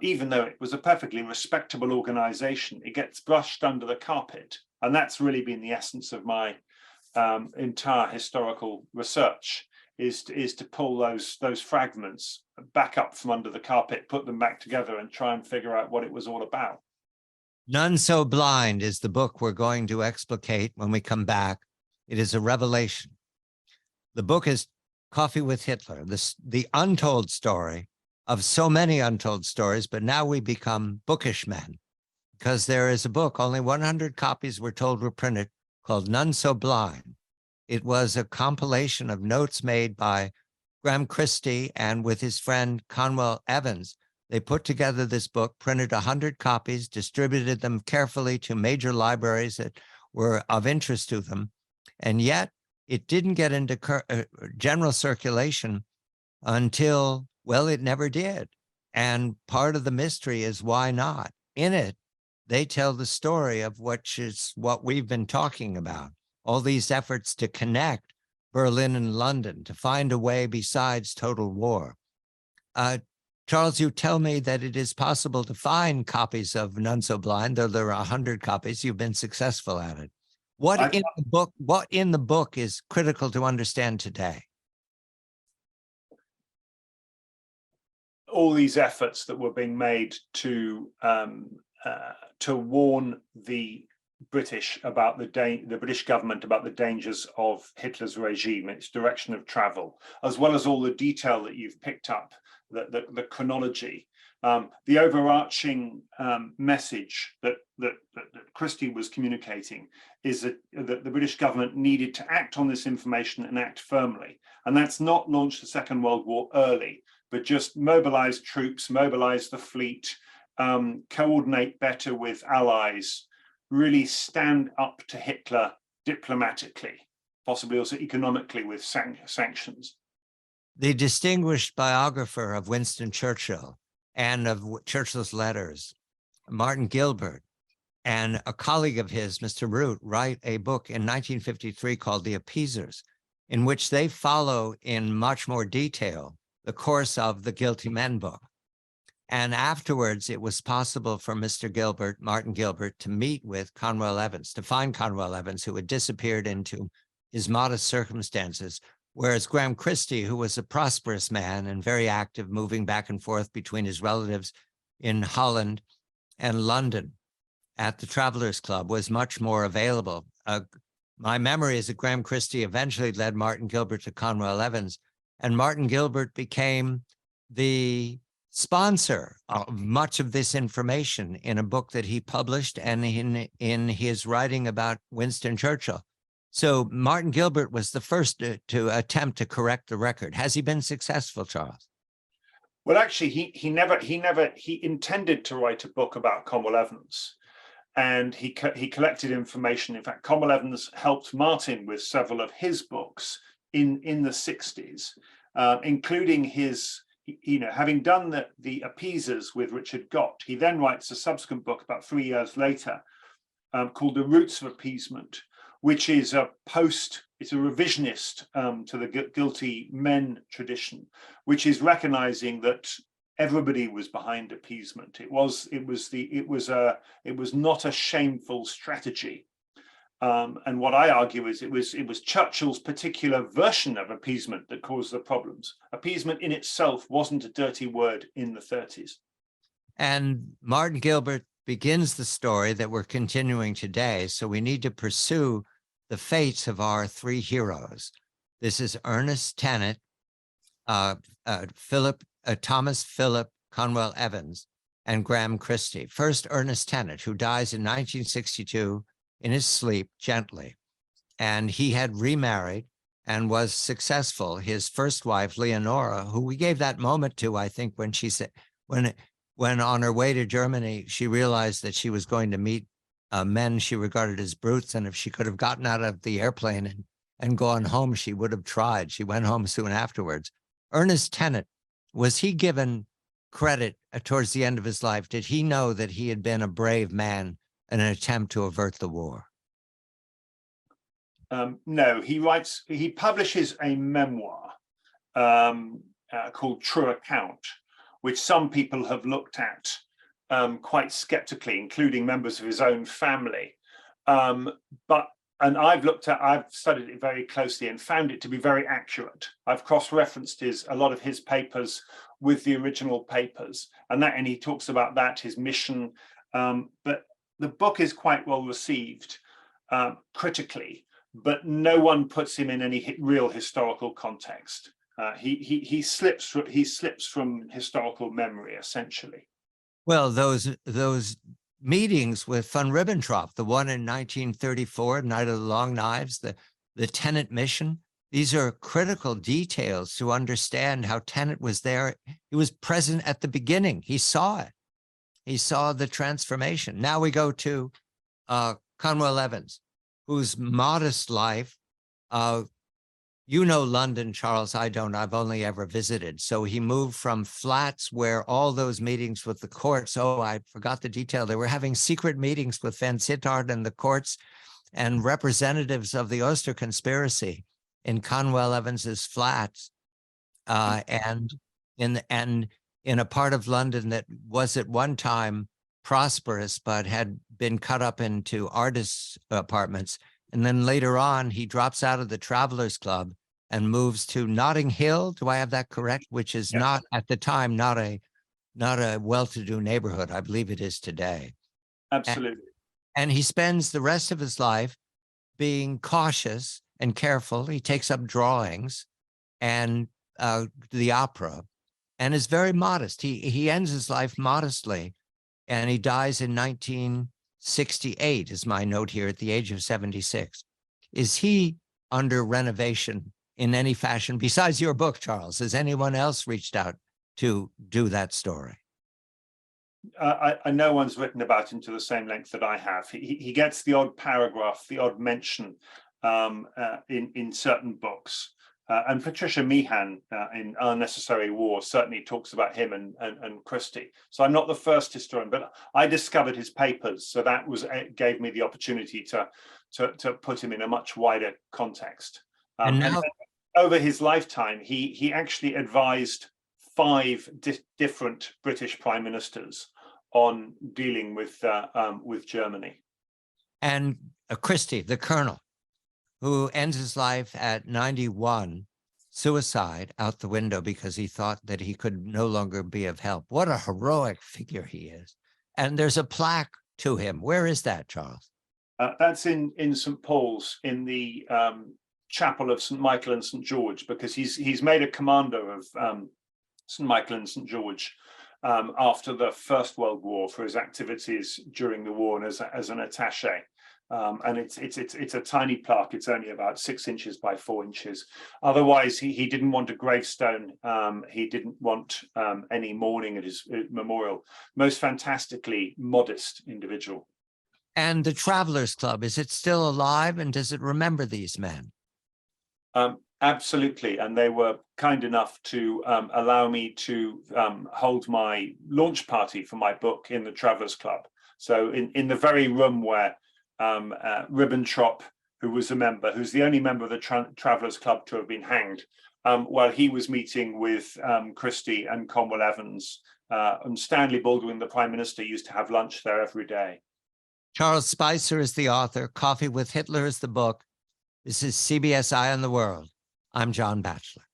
Even though it was a perfectly respectable organization, it gets brushed under the carpet. And that's really been the essence of my entire historical research, is to pull those fragments back up from under the carpet, put them back together, and try and figure out what it was all about.
None So Blind is the book we're going to explicate when we come back. It is a revelation. The book is Coffee with Hitler, the untold story of so many untold stories, but now we become bookish men, because there is a book, only 100 copies we're told were printed, called None So Blind. It was a compilation of notes made by Graham Christie and with his friend Conwell Evans. They put together this book, printed 100 copies, distributed them carefully to major libraries that were of interest to them, and yet it didn't get into general circulation until, well, it never did. And part of the mystery is why not? In it, they tell the story of what we've been talking about, all these efforts to connect Berlin and London, to find a way besides total war. Charles, you tell me that it is possible to find copies of None So Blind, though there are 100 copies. You've been successful at it. What in the book is critical to understand today?
All these efforts that were being made to warn the British about the British government about the dangers of Hitler's regime, its direction of travel, as well as all the detail that you've picked up, the chronology, the overarching message that Christie was communicating is that the British government needed to act on this information and act firmly. And that's not launch the Second World War early, but just mobilize troops, mobilize the fleet, coordinate better with allies, really stand up to Hitler diplomatically, possibly also economically with sanctions.
The distinguished biographer of Winston Churchill and of Churchill's letters, Martin Gilbert, and a colleague of his, Mr. Root, write a book in 1953 called The Appeasers, in which they follow in much more detail the course of the Guilty Men book. And afterwards, it was possible for Mr. Gilbert, Martin Gilbert, to meet with Conwell Evans, to find Conwell Evans, who had disappeared into his modest circumstances, whereas Graham Christie, who was a prosperous man and very active, moving back and forth between his relatives in Holland and London at the Travelers Club, was much more available. My memory is that Graham Christie eventually led Martin Gilbert to Conwell Evans, and Martin Gilbert became the sponsor of much of this information in a book that he published and in his writing about Winston Churchill. So Martin Gilbert was the first to attempt to correct the record. Has he been successful, Charles?
Well, actually, he intended to write a book about Conwell Evans, and he collected information. In fact, Conwell Evans helped Martin with several of his books in the 60s, including his, having done the Appeasers with Richard Gott. He then writes a subsequent book about 3 years later called The Roots of Appeasement, which is it's a revisionist to the Guilty Men tradition, which is recognizing that everybody was behind appeasement. It was not a shameful strategy. And what I argue is it was Churchill's particular version of appeasement that caused the problems. Appeasement in itself wasn't a dirty word in the 30s. And
Martin Gilbert begins the story that we're continuing today. So we need to pursue the fates of our three heroes. This is Ernest Tennant, Thomas Philip Conwell Evans, and Graham Christie. First, Ernest Tennant, who dies in 1962 in his sleep gently. And he had remarried and was successful. His first wife, Leonora, who we gave that moment to, I think, when she said, when on her way to Germany, she realized that she was going to meet men she regarded as brutes, and if she could have gotten out of the airplane and gone home, she would have tried. She went home soon afterwards. Ernest Tennant, was he given credit towards the end of his life? Did he know that he had been a brave man in an attempt to avert the war?
No, he publishes a memoir called True Account, which some people have looked at quite skeptically, including members of his own family. But and I've studied it very closely and found it to be very accurate. I've cross-referenced a lot of his papers with the original papers, and he talks about that, his mission. But the book is quite well received critically, but no one puts him in any real historical context. He slips from historical memory, essentially.
Well, those meetings with von Ribbentrop, the one in 1934, Night of the Long Knives, the Tennant Mission, these are critical details to understand how Tennant was there. He was present at the beginning. He saw it. He saw the transformation. Now we go to Conwell Evans, whose modest life, you know London, Charles, I don't, I've only ever visited. So he moved from flats where all those meetings with the courts, oh, I forgot the detail. They were having secret meetings with Vansittart and the courts and representatives of the Oster conspiracy in Conwell Evans's flats. And in a part of London that was at one time prosperous, but had been cut up into artists' apartments. And then later on, he drops out of the Travelers Club and moves to Notting Hill. Do I have that correct? Which is not at the time, not a well-to-do neighborhood. I believe it is today.
Absolutely.
And he spends the rest of his life being cautious and careful. He takes up drawings and the opera, and is very modest. He ends his life modestly, and he dies in 1968, is my note here, at the age of 76. Is he under renovation in any fashion besides your book, Charles? Has anyone else reached out to do that story?
No one's written about him to the same length that I have. He gets the odd paragraph, the odd mention in certain books. And Patricia Meehan in Unnecessary War certainly talks about him and Christie. So I'm not the first historian, but I discovered his papers, so that gave me the opportunity to put him in a much wider context. And over his lifetime, he actually advised 5 different British prime ministers on dealing with Germany. And
Christie, the colonel, who ends his life at 91, suicide out the window because he thought that he could no longer be of help. What a heroic figure he is. And there's a plaque to him. Where is that, Charles?
That's in St. Paul's, in the chapel of St. Michael and St. George, because he's made a commander of St. Michael and St. George after the First World War for his activities during the war and as an attaché. And it's a tiny plaque. It's only about 6 inches by 4 inches. Otherwise, he didn't want a gravestone. He didn't want any mourning at his memorial. Most fantastically modest individual.
And the Travelers Club, is it still alive, and does it remember these men?
Absolutely. And they were kind enough to allow me to hold my launch party for my book in the Travelers Club. So in the very room where Ribbentrop, who was a member, who's the only member of the Travelers Club to have been hanged, while he was meeting with Christie and Conwell Evans, and Stanley Baldwin, the Prime Minister, used to have lunch there every day.
Charles Spicer is the author. Coffee with Hitler is the book. This is CBS Eye on the World. I'm John Batchelor.